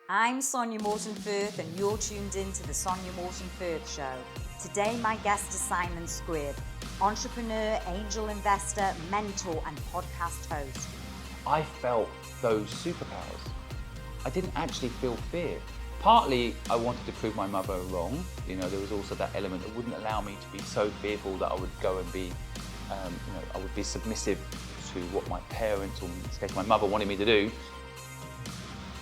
I'm Sonya Morton Firth and you're tuned in to the Sonya Morton Firth Show. Today my guest is Simon Squibb, entrepreneur, angel investor, mentor and podcast host. I felt those superpowers. I didn't actually feel fear. Partly I wanted to prove my mother wrong. There was also that element that wouldn't allow me to be so fearful that I would go and be, I would be submissive to what my parents, or in this case my mother, wanted me to do.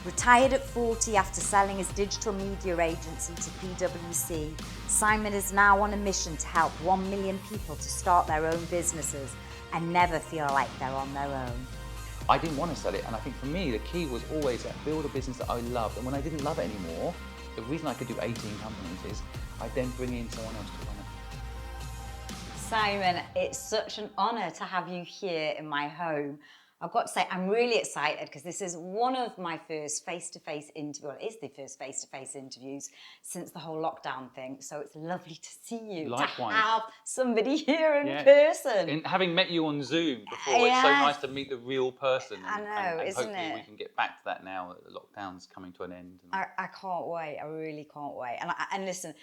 Retired at 40 after selling his digital media agency to PwC, Simon is now on a mission to help 1 million people to start their own businesses and never feel like they're on their own. I didn't want to sell it, and I think for me the key was always to build a business that I loved, and when I didn't love it anymore, the reason I could do 18 companies is I'd then bring in someone else to run it. Simon, it's such an honour to have you here in my home. I've got to say, I'm really excited because this is one of my first face-to-face interviews, well, it is the first face-to-face interviews since the whole lockdown thing. So it's lovely to see you, Likewise. to have somebody here in person. And having met you on Zoom before, It's so nice to meet the real person. I know, and isn't hopefully it? we can get back to that now that the lockdown's coming to an end. I can't wait, I really can't wait. And listen,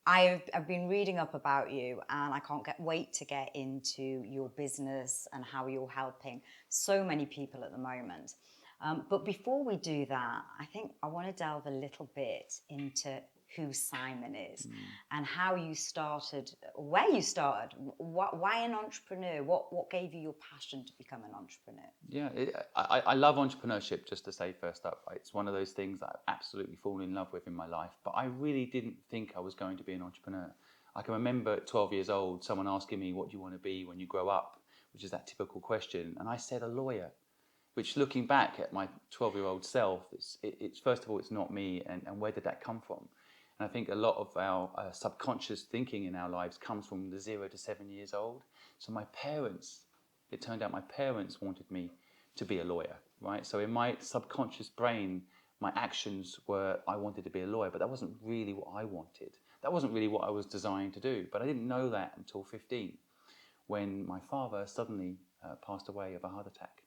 I've been reading up about you and I can't wait to get into your business and how you're helping so many people at the moment. But before we do that, I think I want to delve a little bit into who Simon is and how you started, where you started, why an entrepreneur, what gave you your passion to become an entrepreneur? Yeah, I love entrepreneurship, just to say first up. It's one of those things that I've absolutely fallen in love with in my life, but I really didn't think I was going to be an entrepreneur. I can remember at 12 years old, someone asking me, what do you want to be when you grow up? Which is that typical question. And I said, a lawyer, which looking back at my 12-year-old self, it's first of all, it's not me. And where did that come from? And I think a lot of our subconscious thinking in our lives comes from the 0 to 7 years old. So it turned out my parents wanted me to be a lawyer, right? So in my subconscious brain, my actions were, I wanted to be a lawyer, but that wasn't really what I wanted. That wasn't really what I was designed to do. But I didn't know that until 15, when my father suddenly passed away of a heart attack.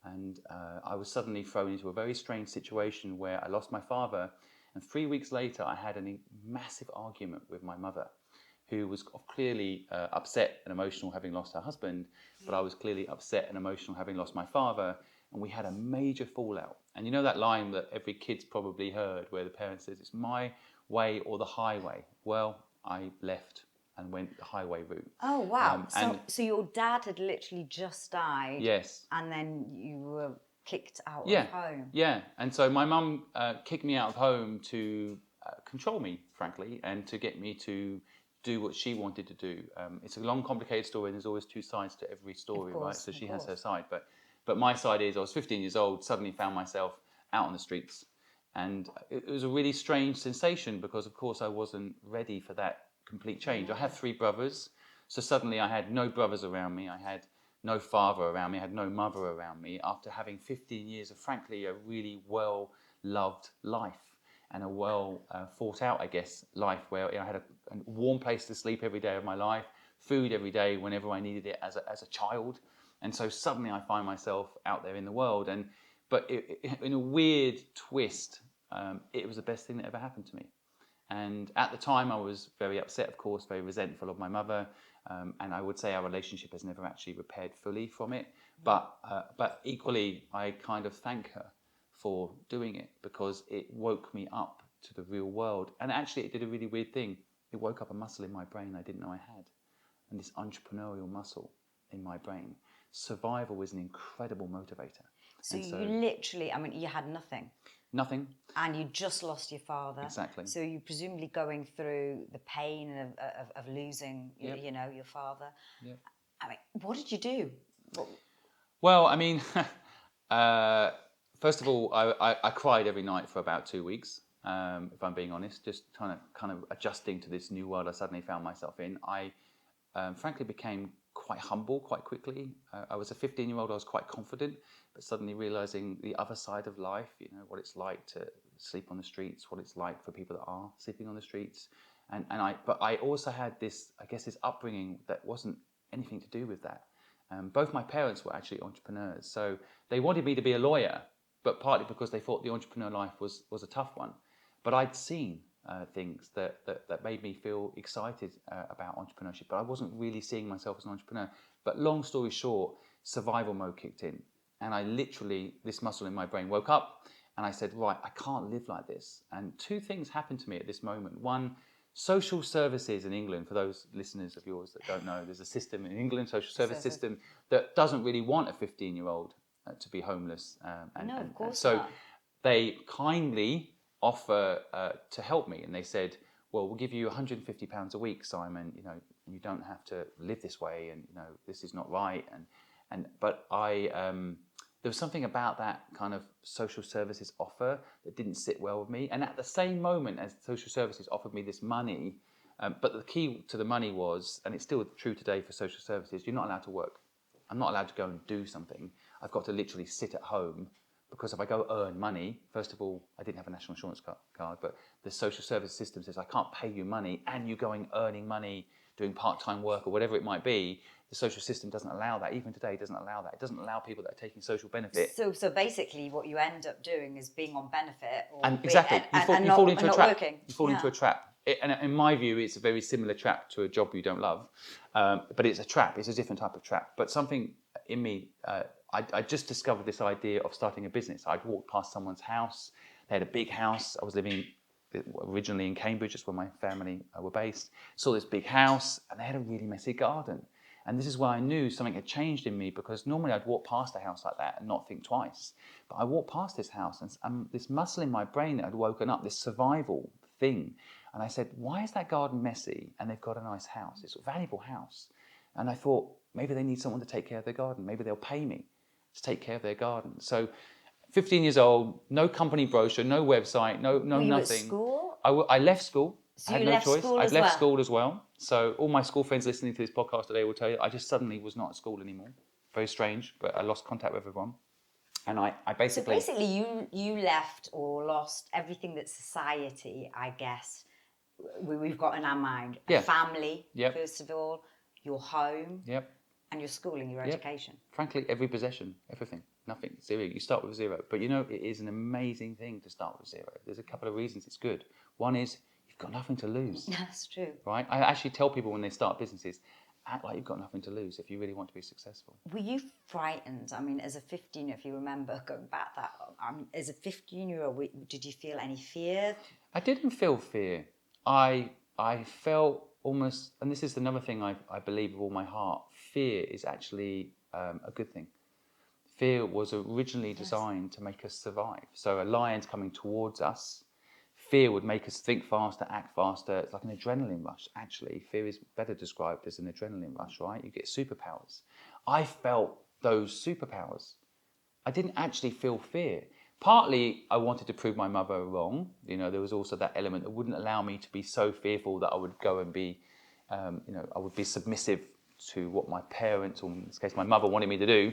And I was suddenly thrown into a very strange situation where I lost my father. And 3 weeks later, I had a massive argument with my mother, who was clearly upset and emotional having lost her husband, but I was clearly upset and emotional having lost my father, and we had a major fallout. And you know that line that every kid's probably heard where the parent says, it's my way or the highway? Well, I left and went the highway route. Oh, wow. So your dad had literally just died. Yes. And then you were kicked out of home. Yeah, and so my mum kicked me out of home to control me, frankly, and to get me to do what she wanted to do. It's a long, complicated story, and there's always two sides to every story, right? So she has her side, but my side is I was 15 years old, suddenly found myself out on the streets, and it was a really strange sensation because, of course, I wasn't ready for that complete change. I have 3 brothers, so suddenly I had no brothers around me. I had no father around me, I had no mother around me, after having 15 years of, frankly, a really well-loved life and a well thought out, I guess, life where I had a warm place to sleep every day of my life, food every day whenever I needed it as a child. And so suddenly I find myself out there in the world. But in a weird twist, it was the best thing that ever happened to me. And at the time I was very upset, of course, very resentful of my mother. And I would say our relationship has never actually repaired fully from it. But equally, I kind of thank her for doing it because it woke me up to the real world. And actually, it did a really weird thing. It woke up a muscle in my brain I didn't know I had. And this entrepreneurial muscle in my brain. Survival was an incredible motivator. So you literally, you had nothing. Nothing. And you just lost your father. Exactly. So you're presumably going through the pain of losing, your father. Yep. What did you do? Well, first of all, I cried every night for about 2 weeks, if I'm being honest, just kind of adjusting to this new world I suddenly found myself in. I frankly became quite humble quite quickly. I was a 15-year-old, I was quite confident, but suddenly realizing the other side of life, what it's like to sleep on the streets, what it's like for people that are sleeping on the streets. But I also had this upbringing that wasn't anything to do with that. Both my parents were actually entrepreneurs, so they wanted me to be a lawyer, but partly because they thought the entrepreneur life was a tough one. But I'd seen things that made me feel excited about entrepreneurship, but I wasn't really seeing myself as an entrepreneur. But long story short, survival mode kicked in, and I literally, this muscle in my brain woke up, and I said, right, I can't live like this. And two things happened to me at this moment. One, social services in England, for those listeners of yours that don't know, there's a system in England, social service system, that doesn't really want a 15-year-old to be homeless. No, of course so not. they kindly offer to help me, and they said, well, we'll give you £150 a week, Simon. You know, you don't have to live this way, and you know, this is not right. But there was something about that kind of social services offer that didn't sit well with me. And at the same moment as social services offered me this money, but the key to the money was, and it's still true today for social services, you're not allowed to work. I'm not allowed to go and do something. I've got to literally sit at home, because if I go earn money, first of all, I didn't have a national insurance card, but the social service system says I can't pay you money and you're going earning money, doing part-time work or whatever it might be. The social system doesn't allow that. Even today, it doesn't allow that. It doesn't allow people that are taking social benefit. So basically, what you end up doing is being on benefit, Exactly, you fall into a trap. Working. You fall into a trap. And in my view, it's a very similar trap to a job you don't love, but it's a trap. It's a different type of trap. But something in me, I just discovered this idea of starting a business. I'd walked past someone's house. They had a big house. I was living originally in Cambridge, that's where my family were based. Saw this big house, and they had a really messy garden. And this is why I knew something had changed in me, because normally I'd walk past a house like that and not think twice. But I walked past this house, and this muscle in my brain that had woken up, this survival thing. And I said, why is that garden messy? And they've got a nice house. It's a valuable house. And I thought, maybe they need someone to take care of their garden. Maybe they'll pay me to take care of their garden. So 15 years old, no company brochure, no website, no Were you nothing. at school? I left school. So I had you no left choice. school I'd as left well? school as well. So all my school friends listening to this podcast today will tell you, I just suddenly was not at school anymore. Very strange, but I lost contact with everyone. And I basically... So basically you left or lost everything that society, I guess, we've got in our mind. Yeah. A family, Yep. first of all, your home, Yep. and your schooling, your Yep. education. Frankly, every possession, everything, nothing, zero. You start with zero. But you know, it is an amazing thing to start with zero. There's a couple of reasons it's good. One is you've got nothing to lose. That's true. Right? I actually tell people when they start businesses, act like you've got nothing to lose if you really want to be successful. Were you frightened? I mean, as a 15, if you remember going back as a 15-year-old, did you feel any fear? I didn't feel fear. I felt almost, and this is another thing I believe with all my heart, fear is actually a good thing. Fear was originally designed to make us survive. So a lion's coming towards us. Fear would make us think faster, act faster. It's like an adrenaline rush, actually. Fear is better described as an adrenaline rush, right? You get superpowers. I felt those superpowers. I didn't actually feel fear. Partly, I wanted to prove my mother wrong. You know, there was also that element that wouldn't allow me to be so fearful that I would go and be, I would be submissive to what my parents, or in this case, my mother, wanted me to do.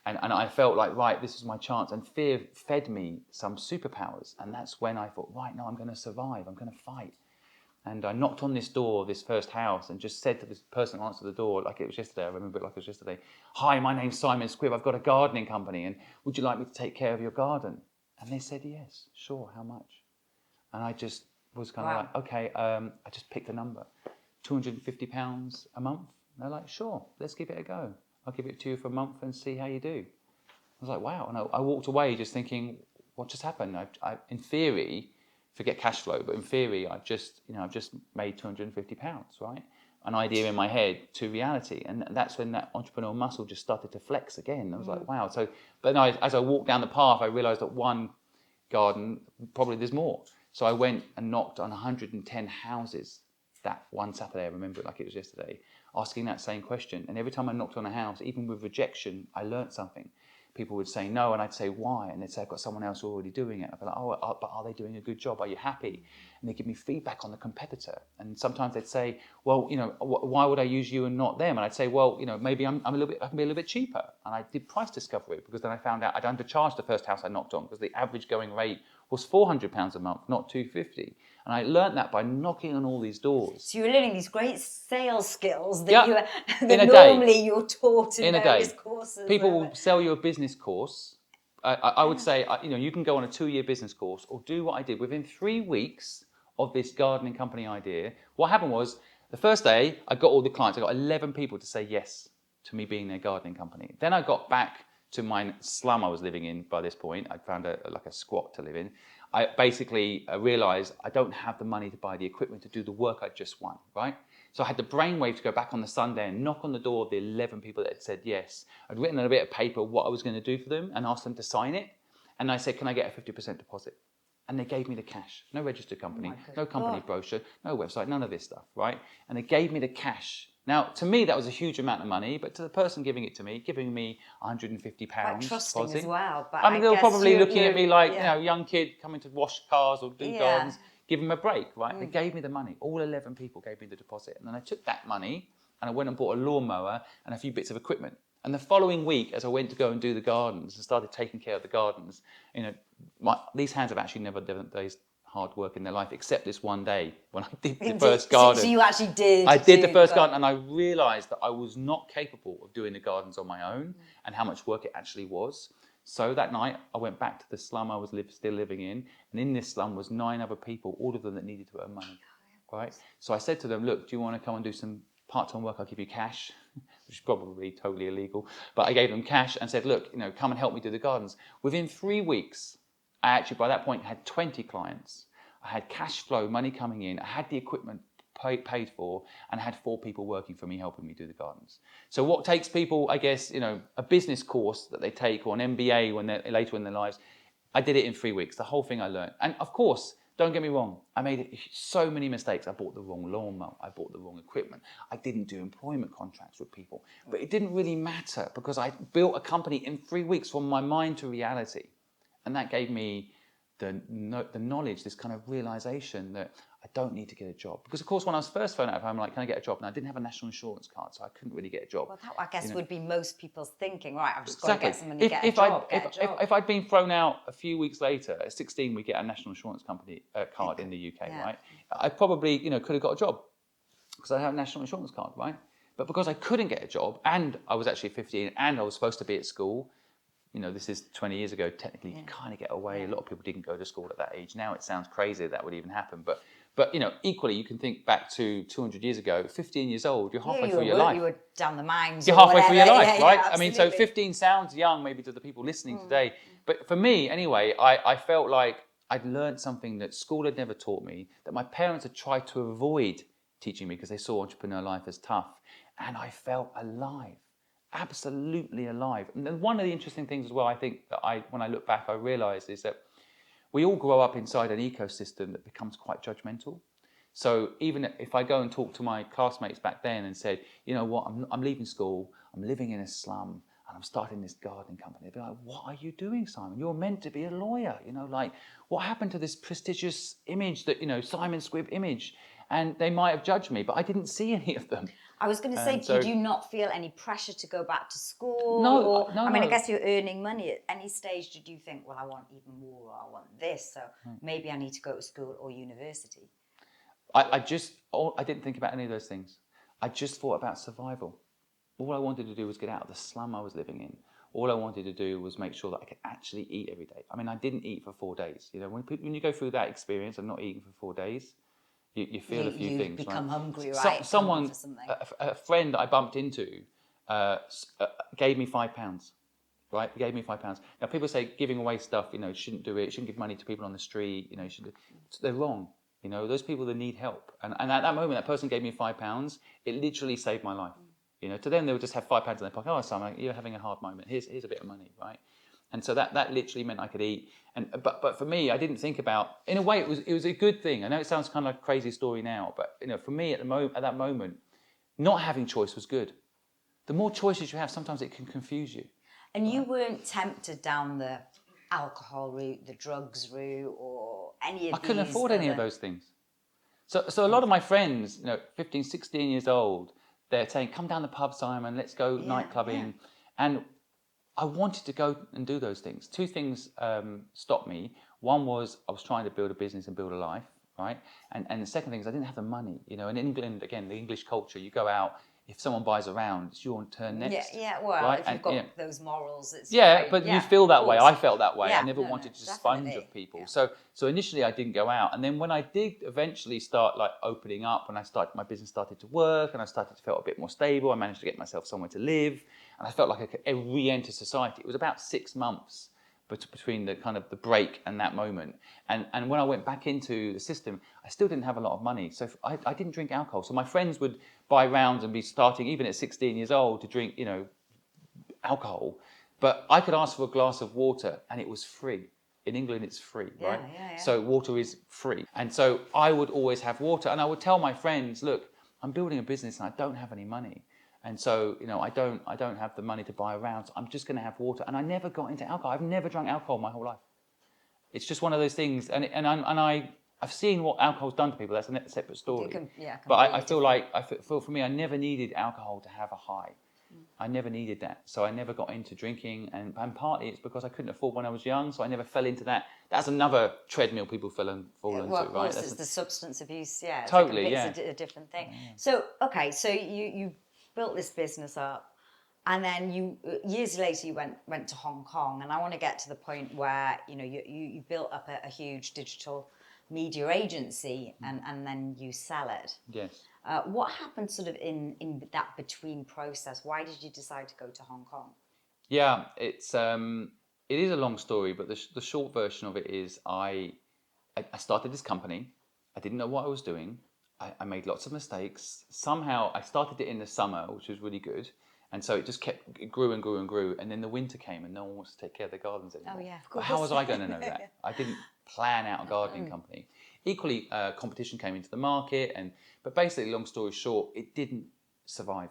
And I felt like, right, this is my chance. And fear fed me some superpowers. And that's when I thought, right, no, I'm going to survive. I'm going to fight. And I knocked on this door of this first house and just said to this person who answered the door, like it was yesterday, I remember it like it was yesterday, hi, my name's Simon Squibb. I've got a gardening company. And would you like me to take care of your garden? And they said, yes, sure, how much? And I just was kind of like, okay, I just picked a number, £250 a month. And they're like, sure, let's give it a go. I'll give it to you for a month and see how you do. I was like, wow. And I walked away just thinking, what just happened? I in theory, forget cash flow, but in theory, I've just made £250, right? An idea in my head to reality. And that's when that entrepreneurial muscle just started to flex again. I was like, wow. So, but no, as I walked down the path, I realized that one garden, probably there's more. So I went and knocked on 110 houses that one Saturday. I remember it like it was yesterday, asking that same question. And every time I knocked on a house, even with rejection, I learnt something. People would say no, and I'd say why, and they'd say I've got someone else already doing it. I'd be like, but are they doing a good job? Are you happy? And they give me feedback on the competitor. And sometimes they'd say, well, why would I use you and not them? And I'd say, well, maybe I can be a little bit cheaper. And I did price discovery, because then I found out I'd undercharged the first house I knocked on, because the average going rate was £400 a month, not $250. And I learnt that by knocking on all these doors. So you're learning these great sales skills that in a normally day. you're taught in various courses. People will sell you a business course I would say, you can go on a 2-year business course or do what I did. Within 3 weeks of this gardening company idea, what happened was the first day I got all the clients. I got 11 people to say yes to me being their gardening company. Then I got back to my slum I was living in by this point. I found a squat to live in. I basically realised I don't have the money to buy the equipment to do the work I just won, right? So I had the brainwave to go back on the Sunday and knock on the door of the 11 people that had said yes. I'd written on a bit of paper what I was going to do for them and asked them to sign it. And I said, can I get a 50% deposit? And they gave me the cash. No registered company, no company brochure, no website, none of this stuff, right? And they gave me the cash. Now, to me, that was a huge amount of money, but to the person giving it to me, giving me £150. Quite trusting deposit, as well. But I mean, they were probably looking at me like, yeah. Young kid coming to wash cars or do gardens, give them a break, right? They gave me the money. All 11 people gave me the deposit. And then I took that money and I went and bought a lawnmower and a few bits of equipment. And the following week, as I went to go and do the gardens and started taking care of the gardens, these hands have actually never done days hard work in their life, except this one day when I did the first garden. So you actually did? I did the first garden, and I realised that I was not capable of doing the gardens on my own, and how much work it actually was. So that night, I went back to the slum I was still living in, and in this slum was 9 other people, all of them that needed to earn money, right? So I said to them, look, do you want to come and do some part-time work? I'll give you cash, which is probably totally illegal. But I gave them cash and said, look, come and help me do the gardens. Within 3 weeks, I actually, by that point, had 20 clients. I had cash flow, money coming in. I had the equipment paid for, and I had 4 people working for me, helping me do the gardens. So what takes people, I guess, a business course that they take or an MBA when they're later in their lives, I did it in 3 weeks. The whole thing I learned. And of course, don't get me wrong, I made so many mistakes. I bought the wrong lawnmower. I bought the wrong equipment. I didn't do employment contracts with people. But it didn't really matter because I built a company in 3 weeks from my mind to reality. And that gave me the knowledge, this kind of realization that I don't need to get a job. Because, of course, when I was first thrown out of home, I'm like, can I get a job? And I didn't have a national insurance card, so I couldn't really get a job. Well, that, I guess, would be most people's thinking, right, I've just got to get someone to get a job. If I'd been thrown out a few weeks later, at 16, we get a national insurance company card in the UK, right? I probably, could have got a job because I have a national insurance card, right? But because I couldn't get a job, and I was actually 15, and I was supposed to be at school, this is 20 years ago, technically you kind of get away. A lot of people didn't go to school at that age. Now it sounds crazy that would even happen. But equally, you can think back to 200 years ago, 15 years old, you're halfway through your life. You were down the mines. You're halfway through your life, right? I mean, so 15 sounds young maybe to the people listening today. But for me, anyway, I felt like I'd learned something that school had never taught me, that my parents had tried to avoid teaching me because they saw entrepreneur life as tough. And I felt alive. Absolutely alive. And then one of the interesting things as well, I think that when I look back, I realised is that we all grow up inside an ecosystem that becomes quite judgmental. So even if I go and talk to my classmates back then and said, you know what, I'm leaving school, I'm living in a slum, and I'm starting this gardening company, they'd be like, what are you doing, Simon? You're meant to be a lawyer. What happened to this prestigious image that, Simon Squibb image? And they might have judged me, but I didn't see any of them. I was going to say, did you not feel any pressure to go back to school? No. I guess you're earning money. At any stage, did you think, well, I want even more, or I want this, so maybe I need to go to school or university? I didn't think about any of those things. I just thought about survival. All I wanted to do was get out of the slum I was living in. All I wanted to do was make sure that I could actually eat every day. I mean, I didn't eat for 4 days. When you go through that experience of not eating for 4 days, you feel a few things. You become hungry, right? Someone, a friend that I bumped into gave me £5, right? Gave me £5. Now, people say giving away stuff, shouldn't do it. Shouldn't give money to people on the street. They're wrong. Those people that need help. And at that moment, that person gave me £5. It literally saved my life. To them, they would just have £5 in their pocket. Oh, Simon, you're having a hard moment. Here's a bit of money, right? And so that literally meant I could eat. But for me, I didn't think about. In a way, it was a good thing. I know it sounds kind of like a crazy story now, but for me at that moment, not having choice was good. The more choices you have, sometimes it can confuse you. And you weren't tempted down the alcohol route, the drugs route, or any of these? I couldn't afford any of those things. So a lot of my friends, 15, 16 years old, they're saying, "Come down the pub, Simon. Let's go nightclubbing," and I wanted to go and do those things. 2 things stopped me. One was I was trying to build a business and build a life, right? And the second thing is I didn't have the money. In England, again, the English culture, you go out, if someone buys a round, it's your turn next. Well, right? if you've got those morals, it's but you feel that way. I felt that way. Yeah, I never wanted to sponge definitely. of people. So initially I didn't go out, and then when I did eventually start like opening up, and my business started to work, and I started to feel a bit more stable. I managed to get myself somewhere to live, and I felt like I could re-enter society. It was about 6 months between the kind of the break and that moment. And when I went back into the system, I still didn't have a lot of money. So I didn't drink alcohol. So my friends would buy rounds and be starting, even at 16 years old, to drink, alcohol. But I could ask for a glass of water and it was free. In England, it's free, right? Yeah. So water is free. And so I would always have water. And I would tell my friends, look, I'm building a business and I don't have any money. And so, I don't have the money to buy a round. So I'm just going to have water. And I never got into alcohol. I've never drunk alcohol my whole life. It's just one of those things. And I've seen what alcohol's done to people. That's a separate story. But I feel like, for me, I never needed alcohol to have a high. I never needed that. So I never got into drinking. And partly it's because I couldn't afford when I was young. So I never fell into that. That's another treadmill people fall into, well, of course, right? it's the substance abuse. Yeah, totally, it's a different thing. So, okay, so you built this business up, and then years later you went to Hong Kong, and I want to get to the point where you built up a huge digital media agency, and then you sell it. Yes. What happened sort of in that between process? Why did you decide to go to Hong Kong? Yeah, it is a long story, but the short version of it is I started this company. I didn't know what I was doing. I made lots of mistakes. Somehow I started it in the summer, which was really good. And so it grew and grew and grew. And then the winter came and no one wants to take care of their gardens anymore. Oh, yeah, of But course. how was I going to know that? I didn't plan out a gardening company. Equally, competition came into the market. But basically, long story short, it didn't survive.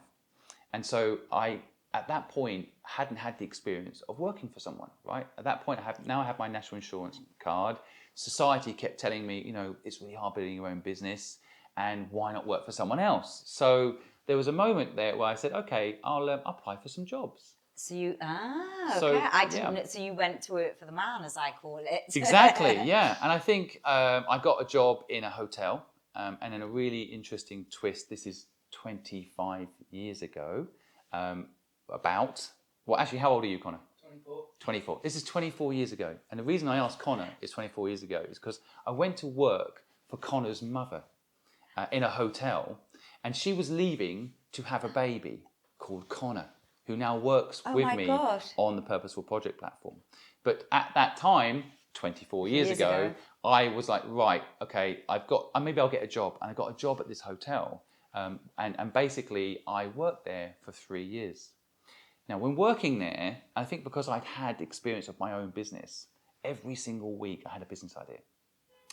And so I, at that point, hadn't had the experience of working for someone, right? At that point, I have my national insurance card. Society kept telling me, it's really hard building your own business. And why not work for someone else? So there was a moment there where I said, okay, I'll apply for some jobs. So you, okay. So, I didn't. Yeah. So you went to work for the man, as I call it. Exactly, yeah. And I think I got a job in a hotel, and in a really interesting twist. This is 25 years ago. Actually, how old are you, Connor? 24. 24. This is 24 years ago. And the reason I asked Connor is 24 years ago is because I went to work for Connor's mother in a hotel, and she was leaving to have a baby called Connor, who now works with me on the Purposeful Project platform. But at that time, 24 years ago, I was like, right, okay, maybe I'll get a job. And I got a job at this hotel. And basically, I worked there for 3 years. Now, when working there, I think because I'd had experience of my own business, every single week I had a business idea.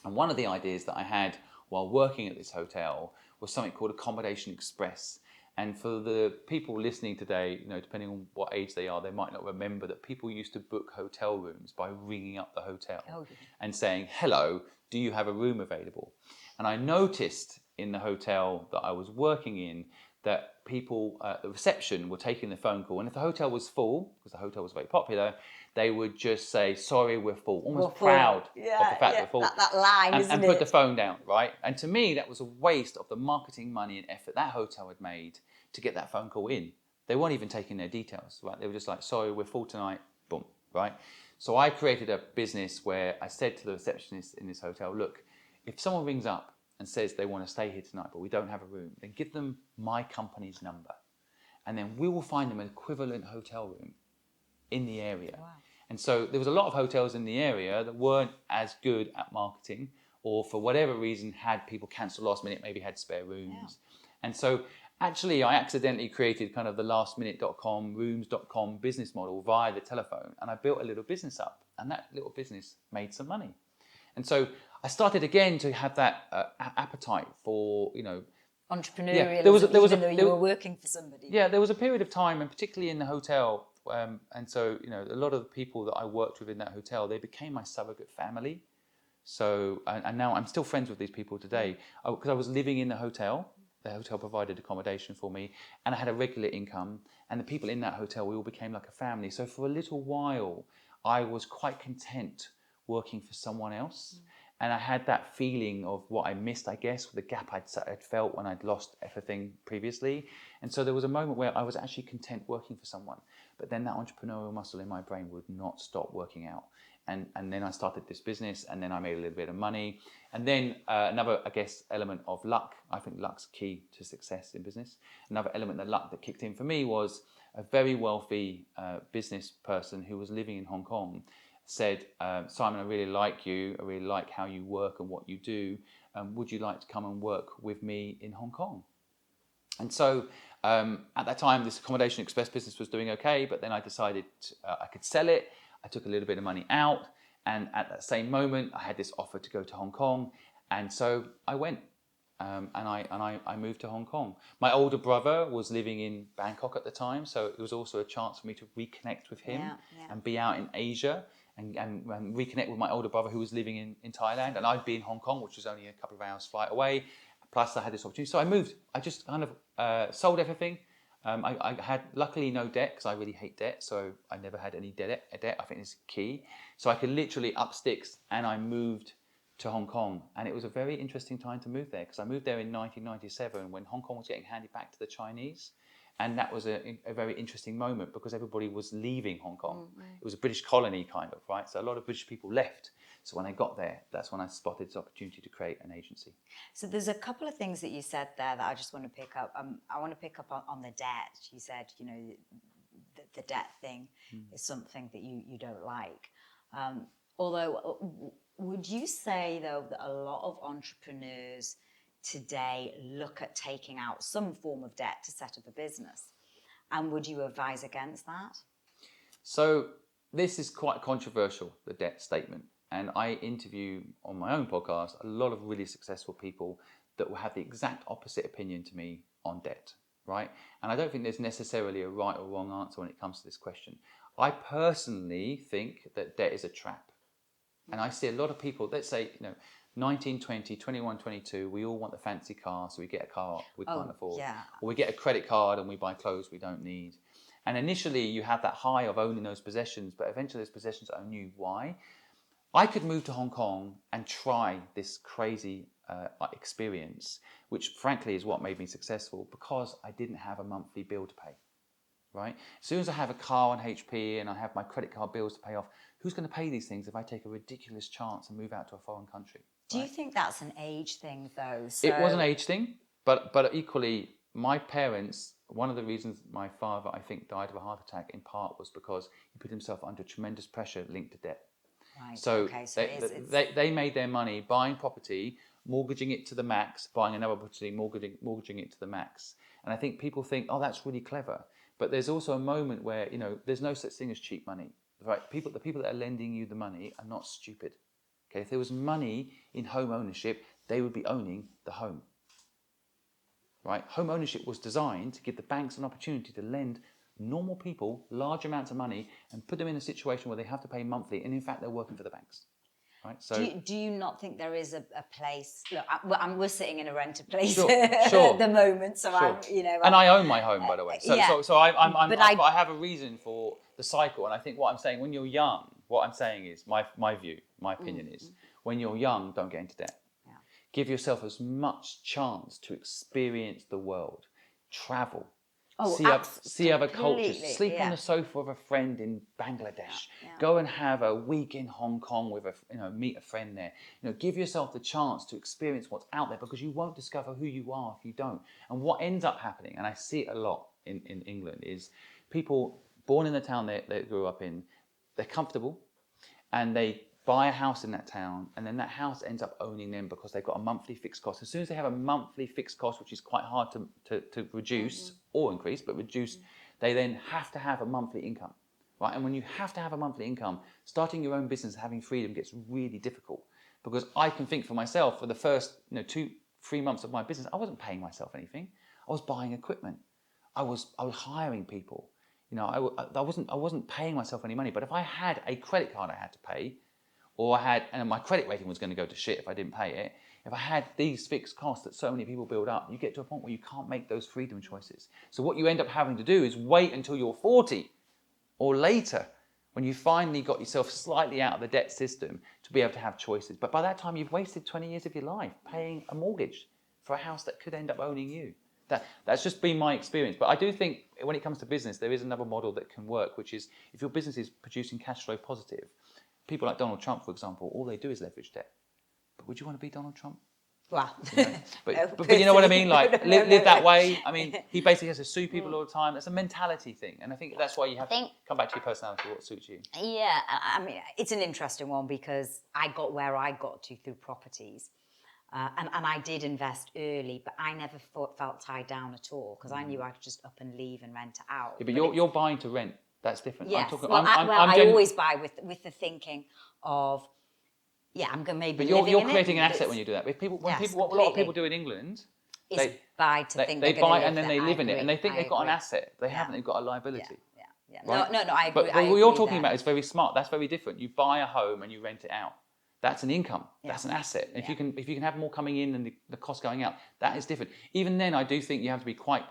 And one of the ideas that I had while working at this hotel was something called Accommodation Express. And for the people listening today, depending on what age they are, they might not remember that people used to book hotel rooms by ringing up the hotel and saying, hello, do you have a room available? And I noticed in the hotel that I was working in that people at the reception were taking the phone call. And if the hotel was full, because the hotel was very popular, they would just say, sorry, we're full, almost proud of the fact that we're full. That line, and put the phone down, right? And to me, that was a waste of the marketing money and effort that hotel had made to get that phone call in. They weren't even taking their details, right? They were just like, sorry, we're full tonight, boom, right? So I created a business where I said to the receptionist in this hotel, look, if someone rings up and says they want to stay here tonight, but we don't have a room, then give them my company's number. And then we will find them an equivalent hotel room in the area. Wow. And so there was a lot of hotels in the area that weren't as good at marketing, or for whatever reason had people cancel last minute, maybe had spare rooms. Yeah. And so actually I accidentally created kind of the lastminute.com, rooms.com business model via the telephone. And I built a little business up, and that little business made some money. And so I started again to have that appetite for, entrepreneurial. Yeah, even though you were working for somebody. Yeah, there was a period of time, and particularly in the hotel, and so a lot of the people that I worked with in that hotel, they became my surrogate family. So, and now I'm still friends with these people today because I was living in the hotel. The hotel provided accommodation for me, and I had a regular income. And the people in that hotel, we all became like a family. So for a little while, I was quite content working for someone else. And I had that feeling of what I missed, I guess, with the gap I'd felt when I'd lost everything previously. And so there was a moment where I was actually content working for someone. But then that entrepreneurial muscle in my brain would not stop working out. And then I started this business, and then I made a little bit of money. And then another, I guess, element of luck. I think luck's key to success in business. Another element of luck that kicked in for me was a very wealthy business person who was living in Hong Kong said, Simon, I really like you. I really like how you work and what you do. Would you like to come and work with me in Hong Kong? And so at that time, this Accommodation Express business was doing okay, but then I decided I could sell it. I took a little bit of money out, and at that same moment, I had this offer to go to Hong Kong, and so I went, and I moved to Hong Kong. My older brother was living in Bangkok at the time, so it was also a chance for me to reconnect with him and be out in Asia and reconnect with my older brother who was living in Thailand, and I'd be in Hong Kong, which was only a couple of hours flight away. Plus, I had this opportunity, so I moved. I just kind of sold everything. I had luckily no debt because I really hate debt, so I never had any debt. I think is key. So I could literally up sticks, and I moved to Hong Kong, and it was a very interesting time to move there because I moved there in 1997 when Hong Kong was getting handed back to the Chinese, and that was a very interesting moment because everybody was leaving Hong Kong. It was a British colony kind of, right? So a lot of British people left. So when I got there, that's when I spotted this opportunity to create an agency. So there's a couple of things that you said there that I just want to pick up. I want to pick up on the debt. You said, you know, the debt thing is something that you don't like. Although, would you say, though, that a lot of entrepreneurs today look at taking out some form of debt to set up a business? And would you advise against that? So this is quite controversial, the debt statement. And I interview on my own podcast a lot of really successful people that will have the exact opposite opinion to me on debt, right? And I don't think there's necessarily a right or wrong answer when it comes to this question. I personally think that debt is a trap. And I see a lot of people, let's say, 19, 20, 21, 22, we all want the fancy car, so we get a car we can't afford. Yeah. Or we get a credit card and we buy clothes we don't need. And initially you have that high of owning those possessions, but eventually those possessions own you. Why? I could move to Hong Kong and try this crazy experience, which frankly is what made me successful because I didn't have a monthly bill to pay, right? As soon as I have a car on HP and I have my credit card bills to pay off, who's going to pay these things if I take a ridiculous chance and move out to a foreign country? Do you think that's an age thing, though? So... It was an age thing, but equally, my parents, one of the reasons my father, I think, died of a heart attack in part was because he put himself under tremendous pressure linked to debt. Right. So, okay, so they made their money buying property, mortgaging it to the max, buying another property, mortgaging it to the max. And I think people think, oh, that's really clever. But there's also a moment where, there's no such thing as cheap money. Right? The people that are lending you the money are not stupid. Okay, if there was money in home ownership, they would be owning the home. Right? Home ownership was designed to give the banks an opportunity to lend normal people large amounts of money and put them in a situation where they have to pay monthly, and in fact they're working for the banks. Right? So do you not think there is a place? Look, we're sitting in a rented place sure. at the moment, so sure. I'm and I own my home, by the way. So I have a reason for the cycle, and I think what I'm saying, when you're young, what I'm saying is my view, my opinion is, when you're young, don't get into debt. Yeah. Give yourself as much chance to experience the world, travel. See other cultures. Sleep on the sofa with a friend in Bangladesh. Yeah. Go and have a week in Hong Kong with meet a friend there. Give yourself the chance to experience what's out there because you won't discover who you are if you don't. And what ends up happening, and I see it a lot in England, is people born in the town they grew up in, they're comfortable, and they buy a house in that town, and then that house ends up owning them because they've got a monthly fixed cost. As soon as they have a monthly fixed cost, which is quite hard to reduce or increase, but reduce, they then have to have a monthly income, right? And when you have to have a monthly income, starting your own business, having freedom gets really difficult because I can think for myself, for the first 2-3 months of my business, I wasn't paying myself anything. I was buying equipment. I was hiring people. I wasn't paying myself any money. But if I had a credit card I had to pay, or and my credit rating was going to go to shit if I didn't pay it. If I had these fixed costs that so many people build up, you get to a point where you can't make those freedom choices. So what you end up having to do is wait until you're 40 or later when you finally got yourself slightly out of the debt system to be able to have choices. But by that time, you've wasted 20 years of your life paying a mortgage for a house that could end up owning you. That's just been my experience. But I do think when it comes to business, there is another model that can work, which is if your business is producing cash flow positive, people like Donald Trump, for example, all they do is leverage debt. But would you want to be Donald Trump? Wow. You know? But you know what I mean? Like, live that way. I mean, he basically has to sue people all the time. It's a mentality thing. And I think that's why you have to come back to your personality, what suits you. Yeah, I mean, it's an interesting one because I got where I got to through properties. And I did invest early, but I never felt tied down at all because I knew I could just up and leave and rent it out. Yeah, but you're buying to rent. That's different. Yes. I always buy with the thinking of, I'm going to maybe. But you're creating an asset when you do that. What a lot of people do in England is they buy to think they they're buy live and then there. they live in it and they think they've got an agree. asset. They haven't. They've got a liability. Yeah. Right? No, I agree. But what you're talking about is very smart. That's very different. You buy a home and you rent it out. That's an income. That's an asset. If you can have more coming in than the cost going out, that is different. Even then, I do think you have to be quite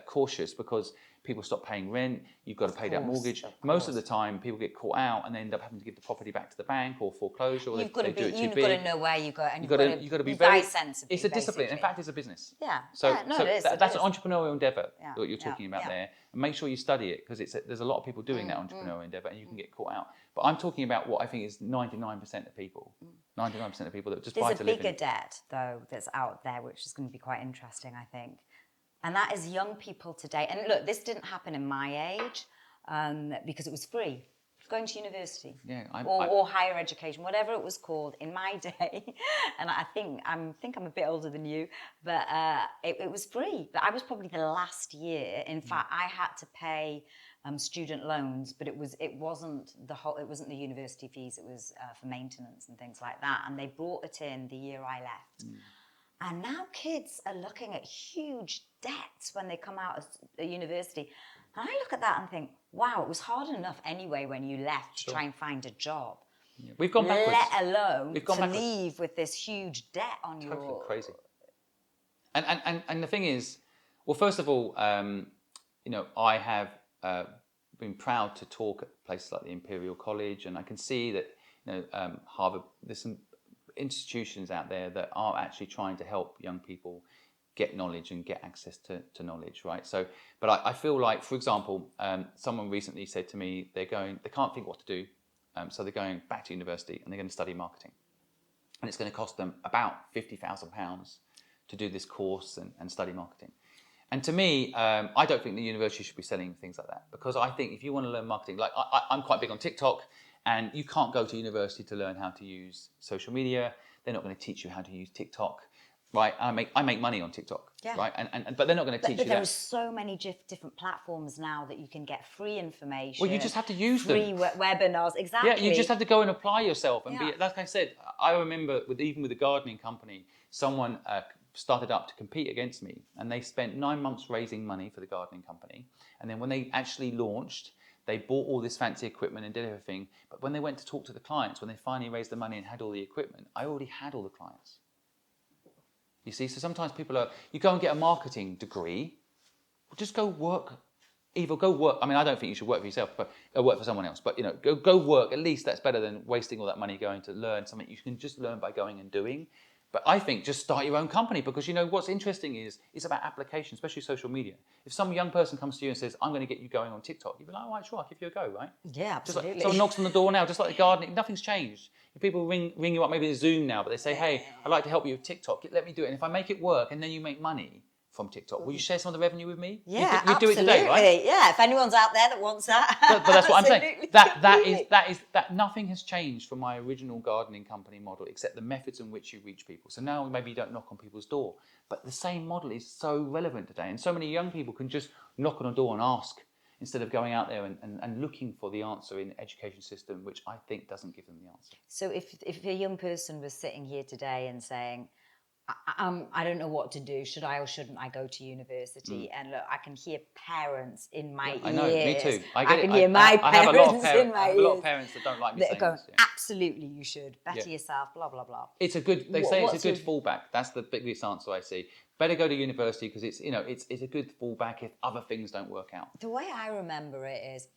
cautious because people stop paying rent. You've got to pay that mortgage. Most of the time, people get caught out and they end up having to give the property back to the bank or foreclosure. Or you've got to know where you go, and you've got to be very sensible. It's a discipline. In fact, it's a business. Yeah. So, it is. That's an entrepreneurial endeavor that you're talking about there. And make sure you study it because there's a lot of people doing that entrepreneurial endeavor, and you can get caught out. But I'm talking about what I think is 99% of people. 99% of people that just buy to live in. There's a bigger debt though that's out there, which is going to be quite interesting, I think. And that is young people today. And look, this didn't happen in my age because it was free. Going to university or higher education, whatever it was called in my day. And I think I'm a bit older than you, but it was free. But I was probably the last year. In fact, I had to pay student loans, but it wasn't the university fees. It was for maintenance and things like that. And they brought it in the year I left. And now kids are looking at huge debts when they come out of university. And I look at that and think, wow, it was hard enough anyway when you left to try and find a job. Yeah. We've gone backwards. Let alone to leave with this huge debt on your... Totally crazy. And the thing is, well, first of all, I have been proud to talk at places like the Imperial College, and I can see that Harvard, there's some institutions out there that are actually trying to help young people get knowledge and get access to knowledge, right? So, but I feel like, for example, someone recently said to me they can't think what to do, so they're going back to university and they're going to study marketing, and it's going to cost them about £50,000 to do this course and study marketing. And to me, I don't think the university should be selling things like that, because I think if you want to learn marketing, like I'm quite big on TikTok, and you can't go to university to learn how to use social media. They're not going to teach you how to use TikTok. Right, I make money on TikTok, right, but they're not going to teach you that. But there are so many different platforms now that you can get free information. Well, you just have to use them. Free webinars, exactly. Yeah, you just have to go and apply yourself and be. Like I said, I remember even with the gardening company, someone started up to compete against me, and they spent 9 months raising money for the gardening company, and then when they actually launched, they bought all this fancy equipment and did everything. But when they went to talk to the clients, when they finally raised the money and had all the equipment, I already had all the clients. You see, so sometimes you go and get a marketing degree, just go work. Either go work. I mean, I don't think you should work for yourself, but work for someone else. But go work. At least that's better than wasting all that money going to learn something you can just learn by going and doing. But I think just start your own company, because what's interesting is it's about application, especially social media. If some young person comes to you and says, "I'm going to get you going on TikTok," you'd be like, "All right, sure, I'll give you a go," right? Yeah, absolutely. Just like, someone knocks on the door now, just like the gardening, nothing's changed. If people ring you up, maybe it's Zoom now, but they say, "Hey, I'd like to help you with TikTok. Let me do it. And if I make it work, and then you make money from TikTok, will you share some of the revenue with me?" Yeah, you do it today, right? Yeah, if anyone's out there that wants that. But that's what I'm saying. That nothing has changed from my original gardening company model, except the methods in which you reach people. So now maybe you don't knock on people's door, but the same model is so relevant today, and so many young people can just knock on a door and ask, instead of going out there and looking for the answer in the education system, which I think doesn't give them the answer. So if a young person was sitting here today and saying, I don't know what to do, should I or shouldn't I go to university? And look, I can hear parents in my ears. I know, me too. I can hear my parents in my ears. I have a lot of parents that don't like me saying this. Yeah. Absolutely, you should. Better yourself, blah, blah, blah. They say it's a good fallback. That's the biggest answer I see. Better go to university because it's a good fallback if other things don't work out. The way I remember it is,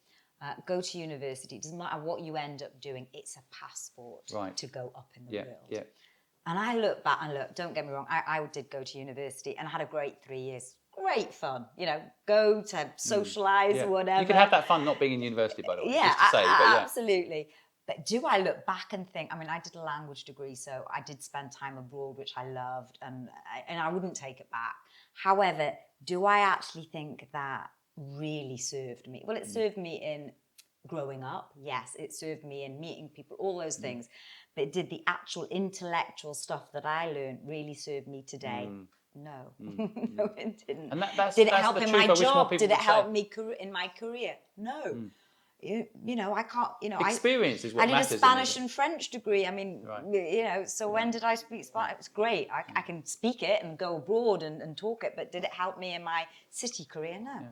go to university. It doesn't matter what you end up doing. It's a passport to go up in the world. Yeah. And I look back and don't get me wrong, I did go to university and had a great 3 years. Great fun, go to socialise, whatever. You can have that fun not being in university, by the way, yeah, just to say. But absolutely. But do I look back and think, I did a language degree, so I did spend time abroad, which I loved, and I wouldn't take it back. However, do I actually think that really served me? Well, it served me in growing up, yes. It served me in meeting people, all those things. But did the actual intellectual stuff that I learned really serve me today? No. No, it didn't. And did it help in my job? Did it help say. me in my career? No. I can't, experience is what matters. I did a Spanish and French degree. So when did I speak Spanish? It was great. I can speak it and go abroad and talk it, but did it help me in my city career? No. Yeah.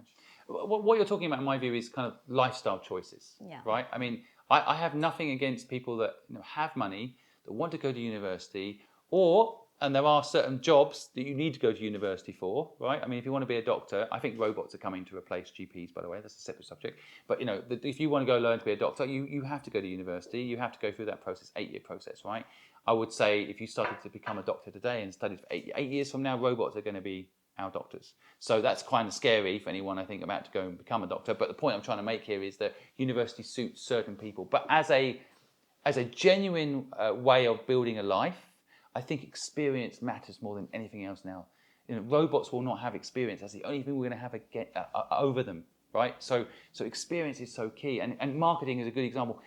What you're talking about, in my view, is kind of lifestyle choices, right? I have nothing against people that have money, that want to go to university, and there are certain jobs that you need to go to university for, right? If you want to be a doctor, I think robots are coming to replace GPs, by the way. That's a separate subject. But, if you want to go learn to be a doctor, you have to go to university. You have to go through that process, 8-year process, right? I would say if you started to become a doctor today and studied for 8 years from now, robots are going to be our doctors. So that's kind of scary for anyone, I think, about to go and become a doctor. But the point I'm trying to make here is that university suits certain people. But as a genuine way of building a life, I think experience matters more than anything else now. Robots will not have experience. That's the only thing we're going to have over them, right? So experience is so key. And marketing is a good example.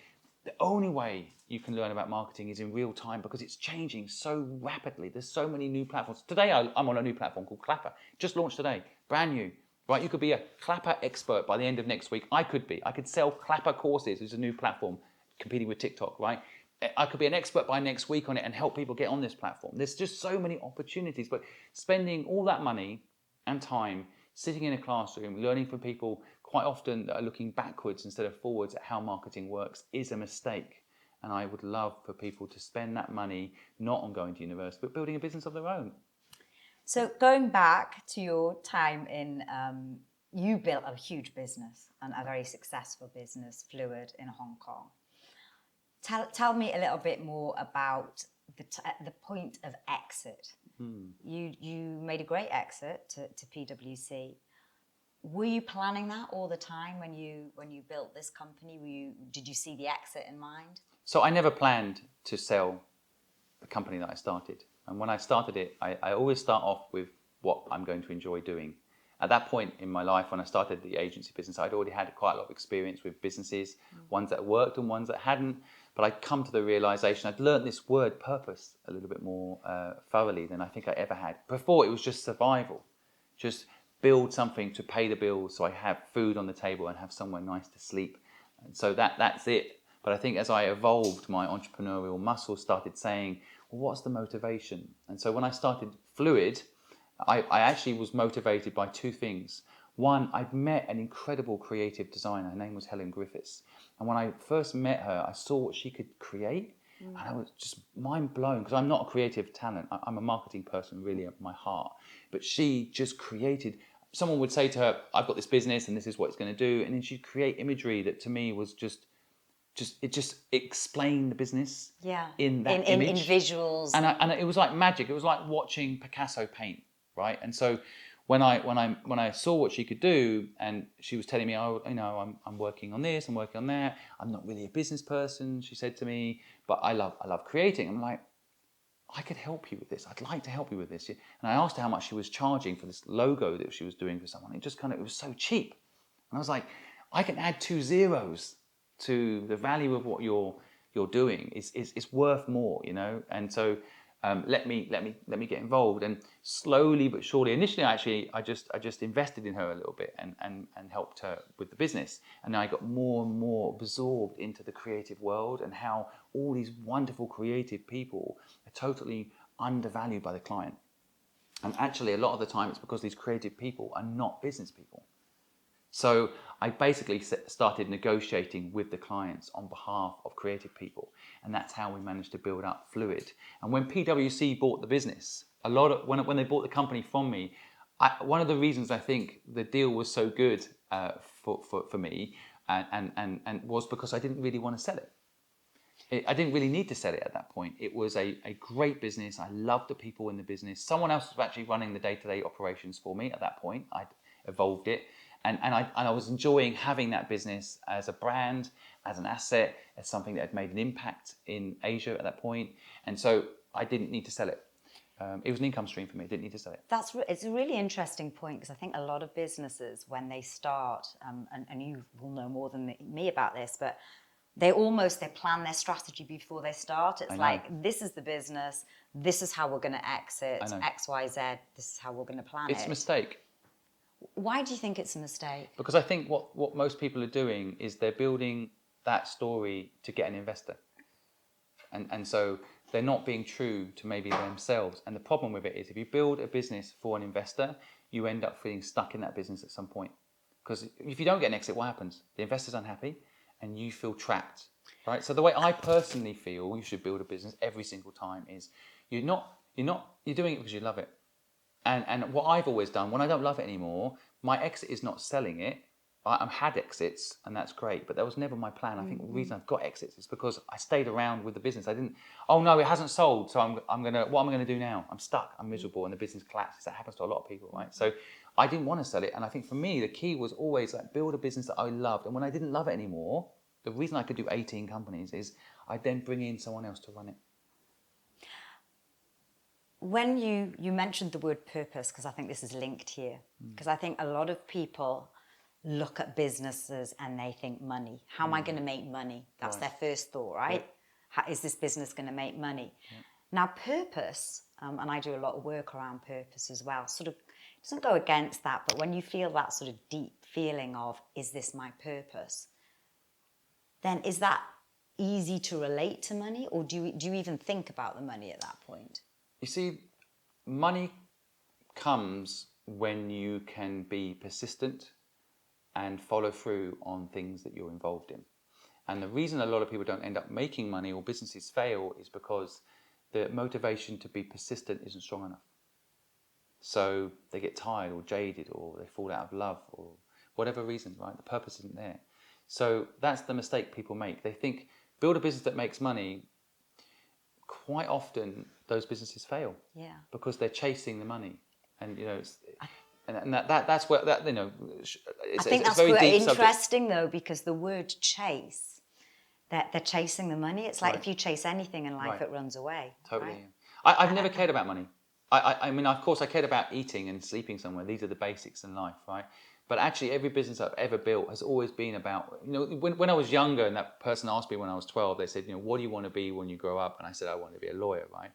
The only way you can learn about marketing is in real time because it's changing so rapidly. There's so many new platforms. Today I'm on a new platform called Clapper. Just launched today, brand new. Right, you could be a Clapper expert by the end of next week. I could sell Clapper courses. It's a new platform competing with TikTok, right? I could be an expert by next week on it and help people get on this platform. There's just so many opportunities, but spending all that money and time sitting in a classroom, learning from people quite often that are looking backwards instead of forwards at how marketing works is a mistake. And I would love for people to spend that money not on going to university, but building a business of their own. So going back to your time you built a huge business and a very successful business, Fluid, in Hong Kong. Tell me a little bit more about the point of exit. You made a great exit to PwC. Were you planning that all the time when you built this company? Did you see the exit in mind? So I never planned to sell the company that I started. And when I started it, I always start off with what I'm going to enjoy doing. At that point in my life, when I started the agency business, I'd already had quite a lot of experience with businesses, ones that worked and ones that hadn't. But I'd come to the realization, I'd learned this word purpose a little bit more thoroughly than I think I ever had. Before, it was just survival. Just build something to pay the bills so I have food on the table and have somewhere nice to sleep. And so that's it. But I think as I evolved, my entrepreneurial muscle started saying, well, what's the motivation? And so when I started Fluid, I actually was motivated by two things. One, I'd met an incredible creative designer. Her name was Helen Griffiths. And when I first met her, I saw what she could create. And I was just mind blown because I'm not a creative talent. I'm a marketing person really at my heart. But she just created, someone would say to her, I've got this business and this is what it's going to do. And then she'd create imagery that to me was just explained the business in that image. In visuals. And it was like magic. It was like watching Picasso paint, right? And so when I saw what she could do, and she was telling me, I'm working on this, I'm working on that. I'm not really a business person, she said to me, but I love creating. I'm like, I could help you with this. I'd like to help you with this. And I asked her how much she was charging for this logo that she was doing for someone. It was so cheap. And I was like, I can add 2 zeros to the value of what you're doing. It's worth more, And so let me get involved. And slowly but surely, initially actually I just invested in her a little bit and helped her with the business. And I got more and more absorbed into the creative world and how all these wonderful creative people are totally undervalued by the client. And actually a lot of the time it's because these creative people are not business people. So I basically started negotiating with the clients on behalf of creative people. And that's how we managed to build up Fluid. And when PwC bought the business, when they bought the company from me, one of the reasons I think the deal was so good for me and was because I didn't really want to sell it. I didn't really need to sell it at that point. It was a great business. I loved the people in the business. Someone else was actually running the day-to-day operations for me at that point. I'd evolved it. And I was enjoying having that business as a brand, as an asset, as something that had made an impact in Asia at that point. And so I didn't need to sell it. It was an income stream for me. I didn't need to sell it. It's a really interesting point, because I think a lot of businesses, when they start, and you will know more than me about this, but they plan their strategy before they start. It's like, this is the business, this is how we're going to exit, X, Y, Z, this is how we're going to plan it. It's a mistake. Why do you think it's a mistake? Because I think what most people are doing is they're building that story to get an investor. And so they're not being true to maybe themselves. And the problem with it is, if you build a business for an investor, you end up feeling stuck in that business at some point. Because if you don't get an exit, what happens? The investor's unhappy and you feel trapped, right? So the way I personally feel you should build a business every single time is you're doing it because you love it. And what I've always done, when I don't love it anymore, my exit is not selling it. I've had exits, and that's great, but that was never my plan. I think the reason I've got exits is because I stayed around with the business. I didn't, oh no, it hasn't sold, so what am I gonna do now? I'm stuck, I'm miserable, and the business collapses. That happens to a lot of people, right? So I didn't want to sell it, and I think for me, the key was always like build a business that I loved. And when I didn't love it anymore, the reason I could do 18 companies is I'd then bring in someone else to run it. When you mentioned the word purpose, because I think this is linked here, because I think a lot of people look at businesses and they think money. How am I going to make money? That's their first thought, right? Yep. How is this business going to make money? Yep. Now, purpose, and I do a lot of work around purpose as well, sort of doesn't go against that, but when you feel that sort of deep feeling of, is this my purpose? Then is that easy to relate to money, or do you even think about the money at that point? You see, money comes when you can be persistent and follow through on things that you're involved in. And the reason a lot of people don't end up making money or businesses fail is because the motivation to be persistent isn't strong enough. So they get tired or jaded, or they fall out of love, or whatever reason, right? The purpose isn't there. So that's the mistake people make. They think, build a business that makes money. Quite often those businesses fail. Yeah. Because they're chasing the money. And that's where that, it's, I think it's that's very deep interesting though, because the word chase, that they're chasing the money. It's like if you chase anything in life, it runs away. Totally. Right? Yeah. I've never cared about money. I mean, of course, I cared about eating and sleeping somewhere. These are the basics in life, right? But actually, every business I've ever built has always been about, when I was younger and that person asked me when I was 12, they said, what do you want to be when you grow up? And I said, I want to be a lawyer, right?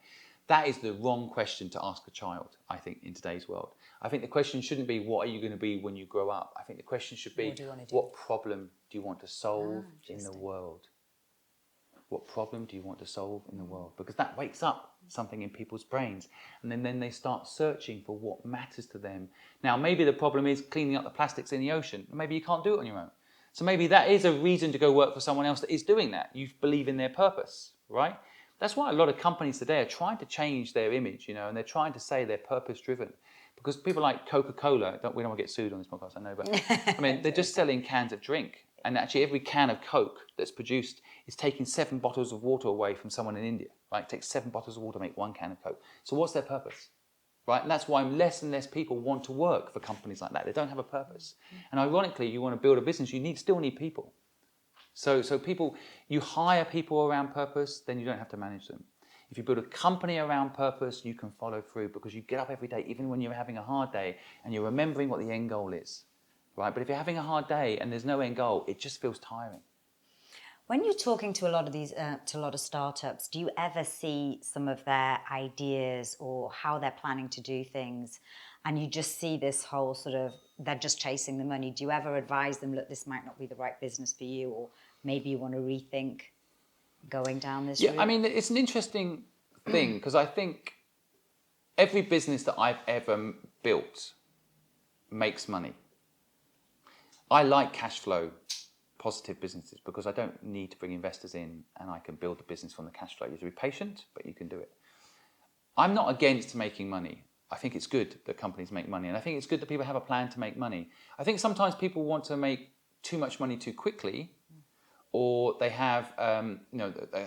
That is the wrong question to ask a child, I think, in today's world. I think the question shouldn't be, what are you going to be when you grow up? I think the question should be, what problem do you want to solve in the world? What problem do you want to solve in the world? Because that wakes up something in people's brains. And then they start searching for what matters to them. Now, maybe the problem is cleaning up the plastics in the ocean. Maybe you can't do it on your own. So maybe that is a reason to go work for someone else that is doing that. You believe in their purpose, right? That's why a lot of companies today are trying to change their image, and they're trying to say they're purpose-driven. Because people like Coca-Cola, we don't want to get sued on this podcast, I know, but I mean, they're just selling cans of drink. And actually every can of Coke that's produced is taking 7 bottles of water away from someone in India, right? It takes 7 bottles of water to make 1 can of Coke. So what's their purpose, right? And that's why less and less people want to work for companies like that. They don't have a purpose. And ironically, you want to build a business, you still need people. So people, you hire people around purpose, then you don't have to manage them. If you build a company around purpose, you can follow through because you get up every day, even when you're having a hard day, and you're remembering what the end goal is. Right? But if you're having a hard day and there's no end goal, it just feels tiring. When you're talking to a lot of startups, do you ever see some of their ideas or how they're planning to do things, and you just see this whole sort of, they're just chasing the money? Do you ever advise them, look, this might not be the right business for you, or maybe you want to rethink going down this route? Yeah, I mean, it's an interesting thing because I think every business that I've ever built makes money. I like cash flow positive businesses because I don't need to bring investors in and I can build the business from the cash flow. You have to be patient, but you can do it. I'm not against making money. I think it's good that companies make money, and I think it's good that people have a plan to make money. I think sometimes people want to make too much money too quickly, or they have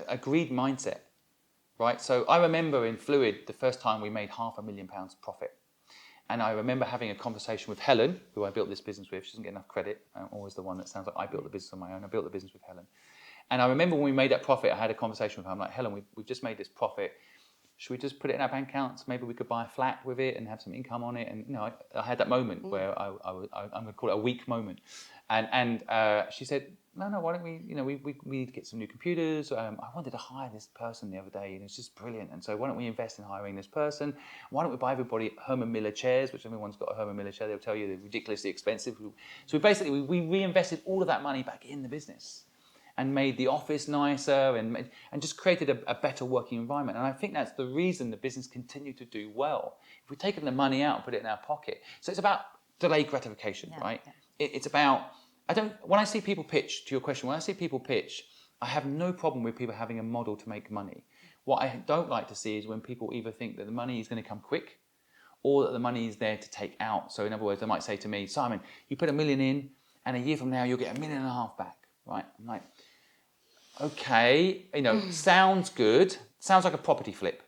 agreed mindset, right? So I remember in Fluid the first time we made £500,000 profit. And I remember having a conversation with Helen, who I built this business with. She doesn't get enough credit. I'm always the one that sounds like I built the business on my own. I built the business with Helen. And I remember when we made that profit, I had a conversation with her. I'm like, Helen, we've just made this profit. Should we just put it in our bank accounts? Maybe we could buy a flat with it and have some income on it. And I had that moment where I'm going to call it a weak moment. And she said, no, why don't we, we need to get some new computers. I wanted to hire this person the other day, and it's just brilliant. And so why don't we invest in hiring this person? Why don't we buy everybody Herman Miller chairs, which everyone's got a Herman Miller chair. They'll tell you they're ridiculously expensive. So we reinvested all of that money back in the business and made the office nicer and just created a better working environment. And I think that's the reason the business continued to do well. If we've taken the money out and put it in our pocket. So it's about delayed gratification, right? Yeah. It's about, when I see people pitch, to your question, when I see people pitch, I have no problem with people having a model to make money. What I don't like to see is when people either think that the money is going to come quick or that the money is there to take out. So in other words, they might say to me, Simon, you put $1 million in and a year from now you'll get $1.5 million back. Right? I'm like, okay, sounds good. Sounds like a property flip,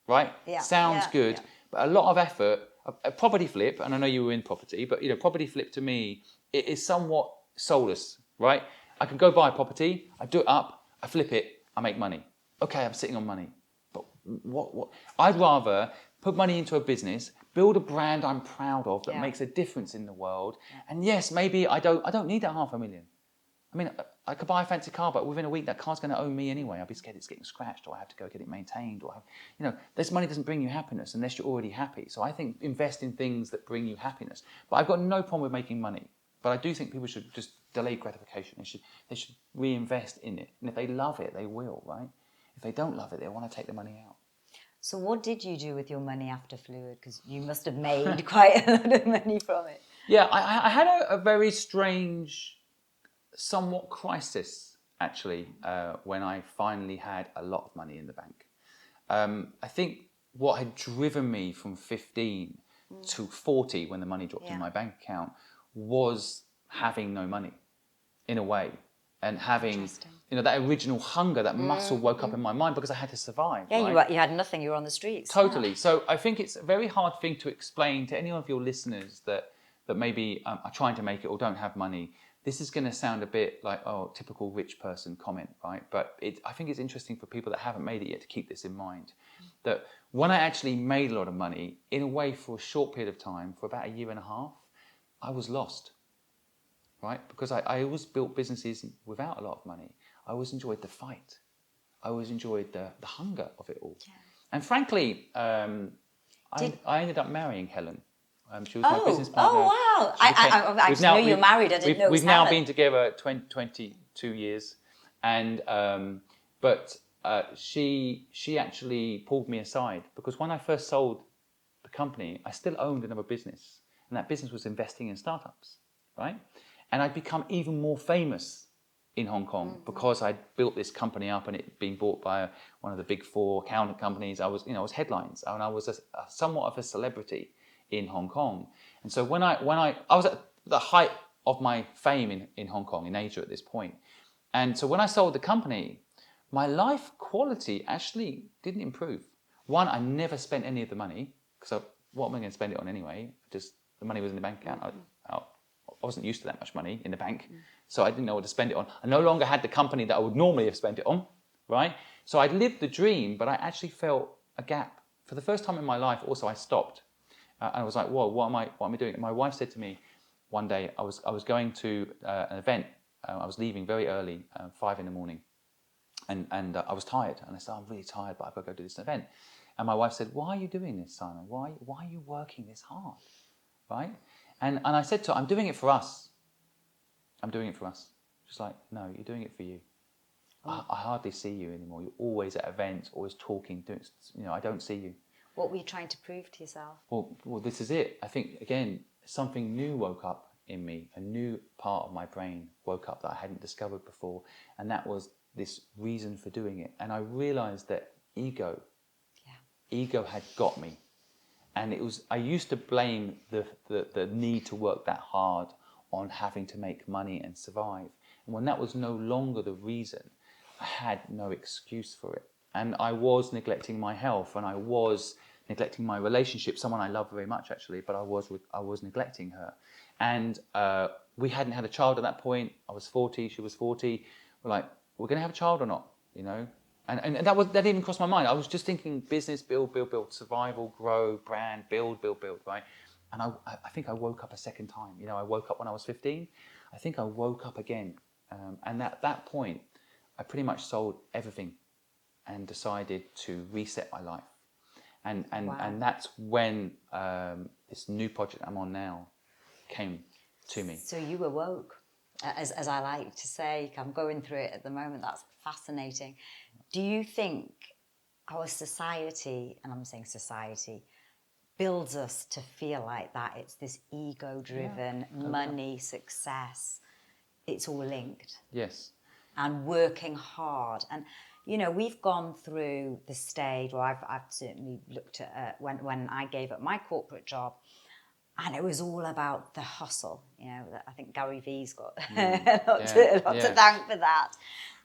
right? Yeah. Sounds good. Yeah. But a lot of effort, a property flip, and I know you were in property, but property flip to me, it is somewhat soulless, right? I can go buy a property, I do it up, I flip it, I make money. Okay, I'm sitting on money. But what? I'd rather put money into a business, build a brand I'm proud of that makes a difference in the world. Yeah. And yes, maybe I don't need that $500,000. I mean, I could buy a fancy car, but within a week that car's going to own me anyway. I'll be scared it's getting scratched, or I have to go get it maintained, or this money doesn't bring you happiness unless you're already happy. So I think invest in things that bring you happiness. But I've got no problem with making money. But I do think people should just delay gratification. They should reinvest in it, and if they love it, they will, right? If they don't love it, they'll want to take the money out. So what did you do with your money after Fluid? Because you must have made quite a lot of money from it. Yeah, I had a very strange, somewhat crisis, actually, when I finally had a lot of money in the bank. I think what had driven me from 15 to 40 when the money dropped in my bank account was having no money, in a way. And having, that original hunger, that muscle woke up in my mind because I had to survive. Yeah, right? You had nothing, you were on the streets. Totally. Yeah. So I think it's a very hard thing to explain to any of your listeners that maybe are trying to make it or don't have money. This is going to sound a bit like, typical rich person comment, right? But I think it's interesting for people that haven't made it yet to keep this in mind. That when I actually made a lot of money, in a way for a short period of time, for about 1.5 years, I was lost, right? Because I always built businesses without a lot of money. I always enjoyed the fight. I always enjoyed the hunger of it all. Yeah. And frankly, I ended up marrying Helen. She was my business partner. Oh, wow. I actually know you're married. I didn't know it was We've now been together 22 years. And but she actually pulled me aside because when I first sold the company, I still owned another business. And that business was investing in startups, right? And I'd become even more famous in Hong Kong because I'd built this company up and it being bought by one of the big 4 accounting companies. I was headlines and I was somewhat of a celebrity in Hong Kong. And so when I was at the height of my fame in Hong Kong, in Asia at this point. And so when I sold the company, my life quality actually didn't improve. One, I never spent any of the money because what am I going to spend it on anyway? The money was in the bank account. I wasn't used to that much money in the bank, so I didn't know what to spend it on. I no longer had the company that I would normally have spent it on, right? So I'd lived the dream, but I actually felt a gap. For the first time in my life, also, I stopped. I was like, whoa, what am I doing? And my wife said to me one day, I was going to an event. I was leaving very early, 5 a.m, and I was tired. And I said, I'm really tired, but I've got to go do this event. And my wife said, why are you doing this, Simon? Why are you working this hard, right? And I said to her, I'm doing it for us. I'm doing it for us. She's like, no, you're doing it for you. I hardly see you anymore. You're always at events, always talking, I don't see you. What were you trying to prove to yourself? Well, this is it. I think, again, something new woke up in me. A new part of my brain woke up that I hadn't discovered before. And that was this reason for doing it. And I realized that ego had got me. And I used to blame the need to work that hard on having to make money and survive. And when that was no longer the reason, I had no excuse for it. And I was neglecting my health, and I was neglecting my relationship, someone I love very much actually, but I was neglecting her. And we hadn't had a child at that point. I was 40, she was 40. We're like, we're going to have a child or not, you know? And that didn't even cross my mind. I was just thinking business, build, survival, grow, brand, build, right? And I think I woke up a second time. You know, I woke up when I was 15. I think I woke up again. And at that point, I pretty much sold everything and decided to reset my life. And that's when this new project I'm on now came to me. So you awoke, as I like to say. I'm going through it at the moment. That's fascinating. Do you think our society, and I'm saying society, builds us to feel like that? It's this ego-driven, money, success. It's all linked. Yes. And working hard. And, you know, we've gone through the stage, or I've certainly looked at when I gave up my corporate job, and it was all about the hustle. You know, I think Gary Vee's got a lot to thank for that.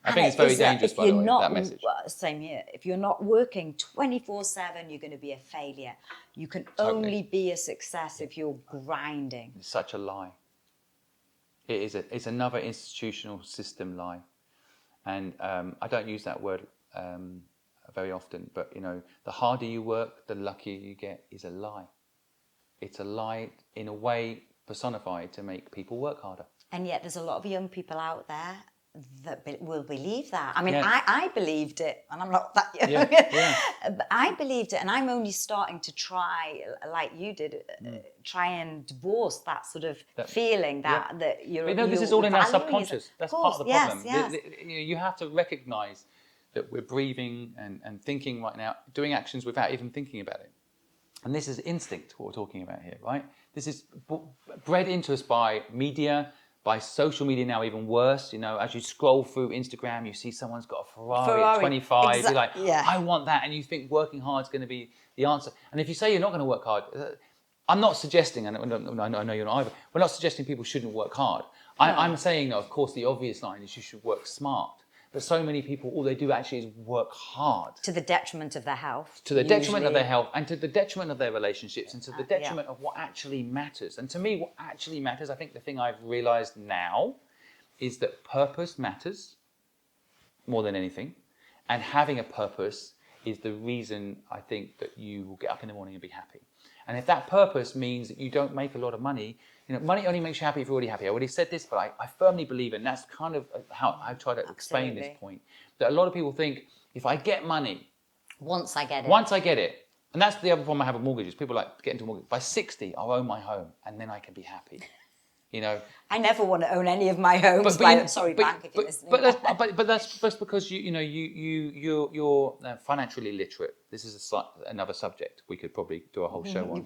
I think it's very dangerous, by the way, that message. Same here. If you're not working 24/7, you're going to be a failure. You can only be a success if you're grinding. It's such a lie. It's another institutional system lie. And I don't use that word very often, but, you know, the harder you work, the luckier you get is a lie. It's a lie, in a way, personified to make people work harder. And yet there's a lot of young people out there that will believe that. I mean, I believed it, and I'm not that young. But I believed it, and I'm only starting to try, like you did, try and divorce that sort of feeling that you're. But, you know, this is all in our subconscious. That's part of the problem. Yes. You have to recognise that we're breathing and thinking right now, doing actions without even thinking about it. And this is instinct, what we're talking about here, right? This is bred into us by media, by social media now, even worse. You know, as you scroll through Instagram, you see someone's got a Ferrari at 25. You're like, I want that. And you think working hard is going to be the answer. And if you say you're not going to work hard, I'm not suggesting, and I know you're not either, we're not suggesting people shouldn't work hard. I'm saying, of course, the obvious line is you should work smart. But so many people, all they do actually is work hard. To the detriment of their health. To the detriment of their health, and to the detriment of their relationships, and to the detriment of what actually matters. And to me, what actually matters, I think the thing I've realised now, is that purpose matters more than anything. And having a purpose is the reason I think that you will get up in the morning and be happy. And if that purpose means that you don't make a lot of money, you know, money only makes you happy if you're already happy. I already said this, but I firmly believe, and that's kind of how I try to explain this point, that a lot of people think, if I get money... Once I get it. And that's the other problem I have with mortgages. People like get into a mortgage. By 60, I'll own my home, and then I can be happy. You know, I never want to own any of my homes. Sorry, bank, if you're listening. But that's just because you're financially literate. This is another subject we could probably do a whole show on.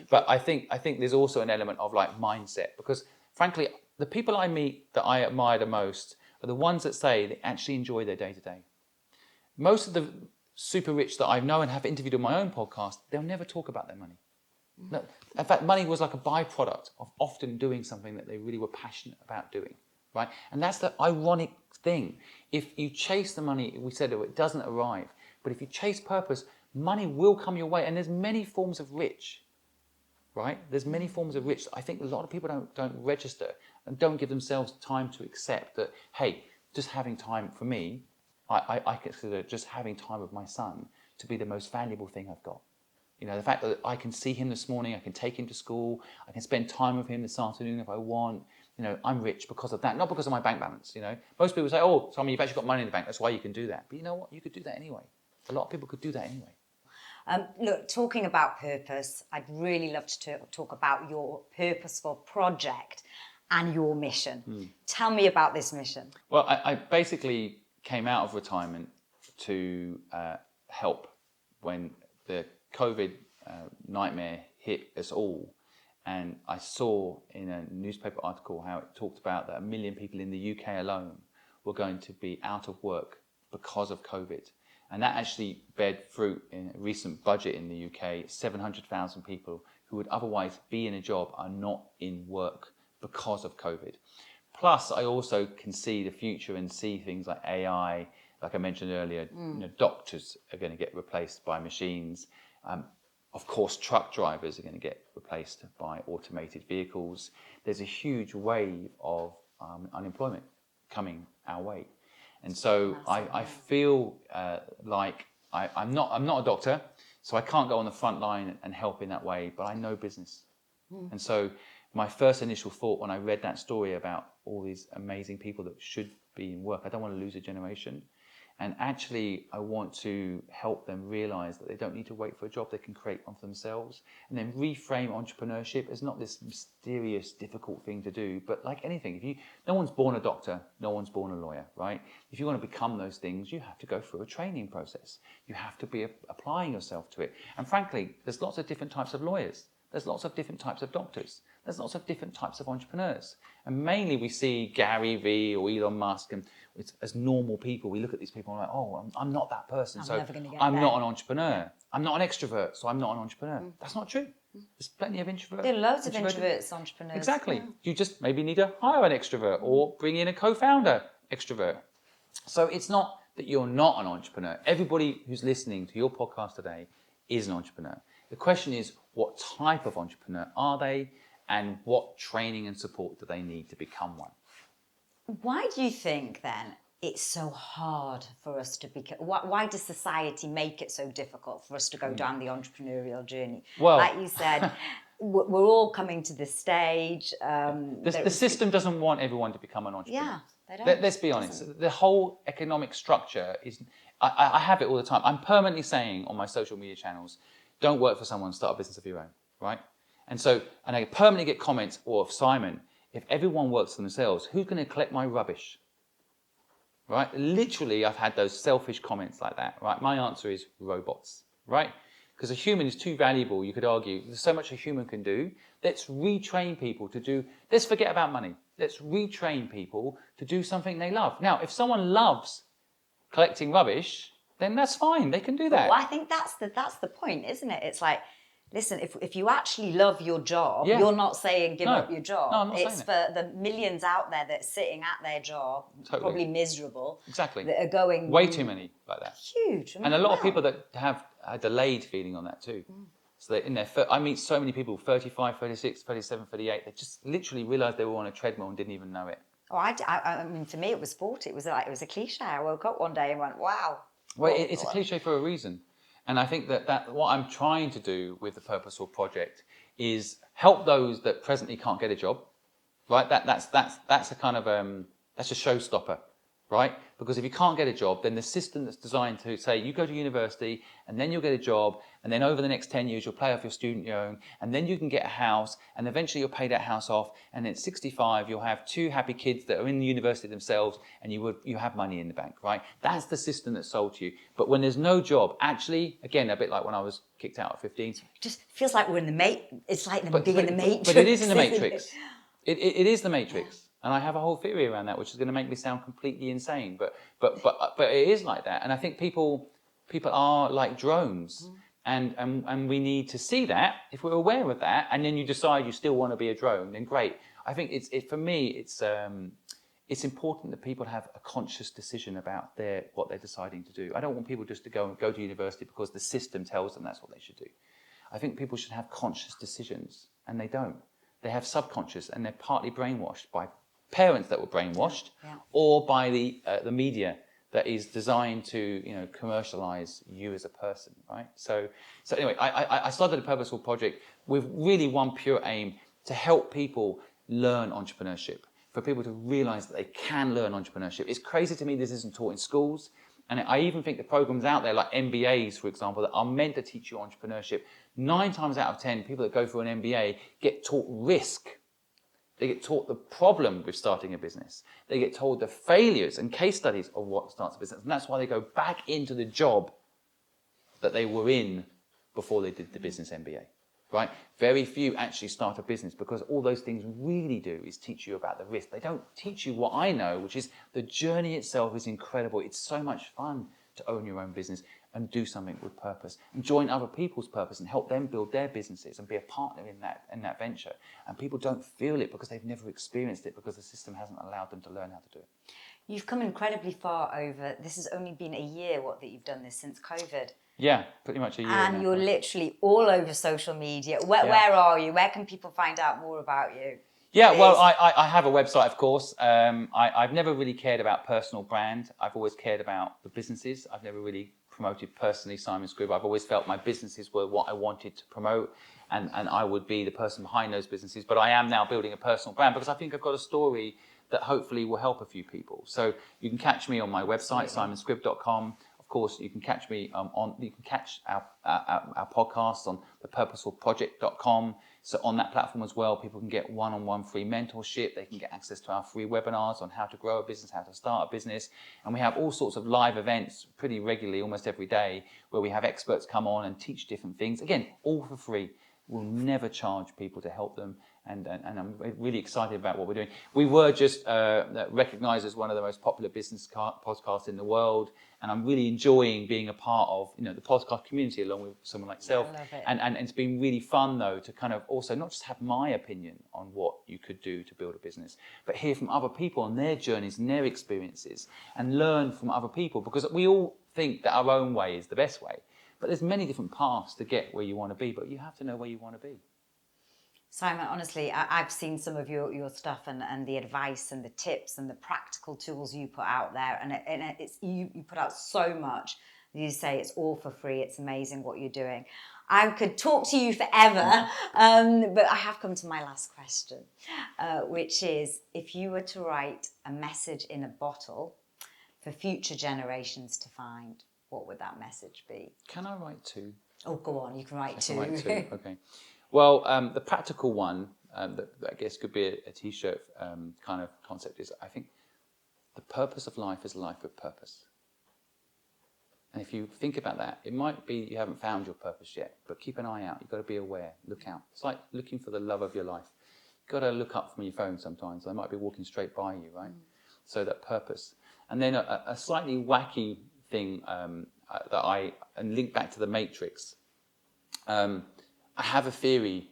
But I think there's also an element of like mindset, because frankly, the people I meet that I admire the most are the ones that say they actually enjoy their day to day. Most of the super rich that I know and have interviewed on my own podcast, they'll never talk about their money. No, in fact, money was like a byproduct of often doing something that they really were passionate about doing, right? And that's the ironic thing. If you chase the money, we said it doesn't arrive, but if you chase purpose, money will come your way. And there's many forms of rich, right? There's many forms of rich. I think a lot of people don't register and don't give themselves time to accept that, hey, just having time for me, I consider just having time with my son to be the most valuable thing I've got. You know, the fact that I can see him this morning, I can take him to school, I can spend time with him this afternoon if I want. You know, I'm rich because of that, not because of my bank balance, you know. Most people say, oh, Simon, you've actually got money in the bank, that's why you can do that. But you know what? You could do that anyway. A lot of people could do that anyway. Look, talking about purpose, I'd really love to talk about your purposeful project and your mission. Tell me about this mission. Well, I basically came out of retirement to help when the COVID nightmare hit us all. And I saw in a newspaper article how it talked about that 1 million people in the UK alone were going to be out of work because of COVID. And that actually bared fruit in a recent budget in the UK. 700,000 people who would otherwise be in a job are not in work because of COVID. Plus, I also can see the future and see things like AI, like I mentioned earlier. Doctors are going to get replaced by machines. Of course, truck drivers are going to get replaced by automated vehicles. There's a huge wave of unemployment coming our way, and so I feel like I'm not a doctor, so I can't go on the front line and help in that way. But I know business, and so my first initial thought when I read that story about all these amazing people that should be in work, I don't want to lose a generation. And actually, I want to help them realize that they don't need to wait for a job, they can create one for themselves. And then reframe entrepreneurship as not this mysterious, difficult thing to do, but like anything. No one's born a doctor, no one's born a lawyer, right? If you want to become those things, you have to go through a training process. You have to be applying yourself to it. And frankly, there's lots of different types of lawyers. There's lots of different types of doctors. There's lots of different types of entrepreneurs. And mainly we see Gary Vee or Elon Musk, and as normal people, we look at these people and we're like, oh, I'm not that person, so I'm not an entrepreneur. Yeah. I'm not an extrovert, so I'm not an entrepreneur. That's not true. There's plenty of introverts. There are loads of introverts, entrepreneurs. Exactly. You just maybe need to hire an extrovert or bring in a co-founder extrovert. So it's not that you're not an entrepreneur. Everybody who's listening to your podcast today is an entrepreneur. The question is, what type of entrepreneur are they, and what training and support do they need to become one? Why do you think then it's so hard for us to become? Why does society make it so difficult for us to go down the entrepreneurial journey? Well, like you said, we're all coming to this stage. The system doesn't want everyone to become an entrepreneur. Yeah, they don't. Let's be honest. The whole economic structure is. I have it all the time. I'm permanently saying on my social media channels, don't work for someone, start a business of your own, right? And I permanently get comments, or Simon, if everyone works for themselves, who's going to collect my rubbish? Right? Literally, I've had those selfish comments like that, right? My answer is robots, right? Because a human is too valuable, you could argue. There's so much a human can do. Let's retrain people to do, let's forget about money. Let's retrain people to do something they love. Now, if someone loves collecting rubbish, then that's fine. They can do that. Well, I think that's the point, isn't it? It's like, listen, if you actually love your job, Yeah. you're not saying give up your job. No, I'm not it's saying for the millions out there that are sitting at their job, probably miserable. Exactly. That are going... Way too many like that. Huge. And a lot of people that have a delayed feeling on that too. So they're in their, I meet so many people, 35, 36, 37, 38, they just literally realised they were on a treadmill and didn't even know it. Oh, I mean, for me, it was 40. It was a cliche. I woke up one day and went, wow. Well, it's a cliche for a reason. And I think that what I'm trying to do with the Purposeful Project is help those that presently can't get a job, right? That's a kind of, that's a showstopper, right? Because if you can't get a job, then the system that's designed to say you go to university and then you'll get a job, and then over the next 10 years you'll pay off your student loan, and then you can get a house, and eventually you'll pay that house off, and at 65 you'll have 2 happy kids that are in the university themselves, and you have money in the bank, right? That's the system that's sold to you. But when there's no job, actually, again, a bit like when I was kicked out at 15. It just feels like we're in the it's like being in the Matrix. But it is in the Matrix. It is the Matrix. And I have a whole theory around that, which is going to make me sound completely insane. But it is like that. And I think people are like drones. And we need to see that. If we're aware of that, and then you decide you still want to be a drone, then great. I think for me, it's important that people have a conscious decision about what they're deciding to do. I don't want people just to go to university because the system tells them that's what they should do. I think people should have conscious decisions, and they don't. They have subconscious, and they're partly brainwashed by parents that were brainwashed, or by the media that is designed to commercialize you as a person, right? So anyway, I started a Purposeful Project with really one pure aim to help people learn entrepreneurship, for people to realize that they can learn entrepreneurship. It's crazy to me this isn't taught in schools, and I even think the programs out there like MBAs, for example, that are meant to teach you entrepreneurship, 9 times out of 10 people that go through an MBA get taught risk. They get taught the problem with starting a business. They get told the failures and case studies of what starts a business. And that's why they go back into the job that they were in before they did the business MBA, right? Very few actually start a business, because all those things really do is teach you about the risk. They don't teach you what I know, which is the journey itself is incredible. It's so much fun to own your own business. and do something with purpose and join other people's purpose and help them build their businesses and be a partner in that venture. And people don't feel it because they've never experienced it, because the system hasn't allowed them to learn how to do it. You've come incredibly far over, this has only been a year, that you've done this since COVID. Yeah, pretty much a year. And now, you're right? literally all over social media. Where are you? Where can people find out more about you? Yeah, well, I have a website, of course. I've never really cared about personal brand. I've always cared about the businesses. I've never really promoted personally Simon Squibb. I've always felt my businesses were what I wanted to promote, and I would be the person behind those businesses. But I am now building a personal brand because I think I've got a story that hopefully will help a few people. So you can catch me on my website, simonsquibb.com. Of course, you can catch me you can catch our podcast on thepurposefulproject.com. So on that platform as well, people can get one-on-one free mentorship. They can get access to our free webinars on how to grow a business, how to start a business. And we have all sorts of live events pretty regularly, almost every day, where we have experts come on and teach different things. Again, all for free. We'll never charge people to help them. And I'm really excited about what we're doing. We were just recognised as one of the most popular business podcasts in the world, and I'm really enjoying being a part of the podcast community along with someone like yourself. I love it. And it's been really fun though to kind of also not just have my opinion on what you could do to build a business, but hear from other people on their journeys and their experiences, and learn from other people, because we all think that our own way is the best way, but there's many different paths to get where you want to be, but you have to know where you want to be. Simon, honestly, I've seen some of your stuff and the advice and the tips and the practical tools you put out there, and you put out so much. You say it's all for free. It's amazing what you're doing. I could talk to you forever, but I have come to my last question, which is, if you were to write a message in a bottle for future generations to find, what would that message be? Can I write two? Oh, go on. You can write two. I can write two. Okay. Well, the practical one that I guess could be a T-shirt kind of concept is, I think, the purpose of life is a life with purpose. And if you think about that, it might be you haven't found your purpose yet, but keep an eye out. You've got to be aware. Look out. It's like looking for the love of your life. You've got to look up from your phone sometimes. They might be walking straight by you, right? So that purpose. And then a slightly wacky thing and link back to the Matrix. I have a theory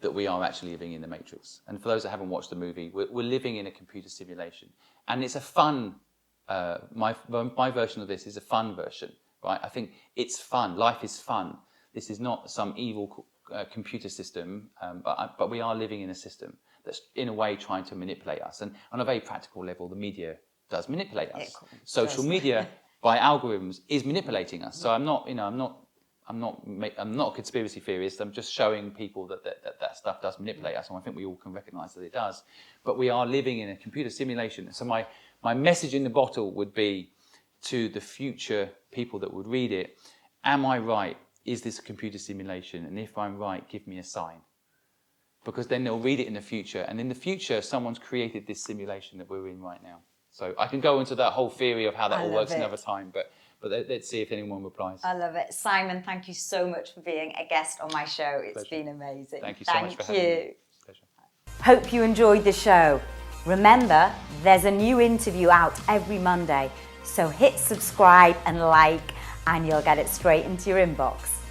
that we are actually living in the Matrix. And for those that haven't watched the movie, we're living in a computer simulation. And it's a fun, my version of this is a fun version, right? I think it's fun. Life is fun. This is not some evil computer system, but we are living in a system that's in a way trying to manipulate us. And on a very practical level, the media does manipulate us. Social media, by algorithms, is manipulating us. So I'm not a conspiracy theorist. I'm just showing people that stuff does manipulate us, and I think we all can recognise that it does. But we are living in a computer simulation. So my message in the bottle would be to the future people that would read it: am I right? Is this a computer simulation? And if I'm right, give me a sign. Because then they'll read it in the future, and in the future, someone's created this simulation that we're in right now. So I can go into that whole theory of how that all works another time, but let's see if anyone replies. I love it. Simon, thank you so much for being a guest on my show. It's Pleasure. been amazing. Thank you so much for having me. Pleasure. Hope you enjoyed the show. Remember, there's a new interview out every Monday, so hit subscribe and like, and you'll get it straight into your inbox.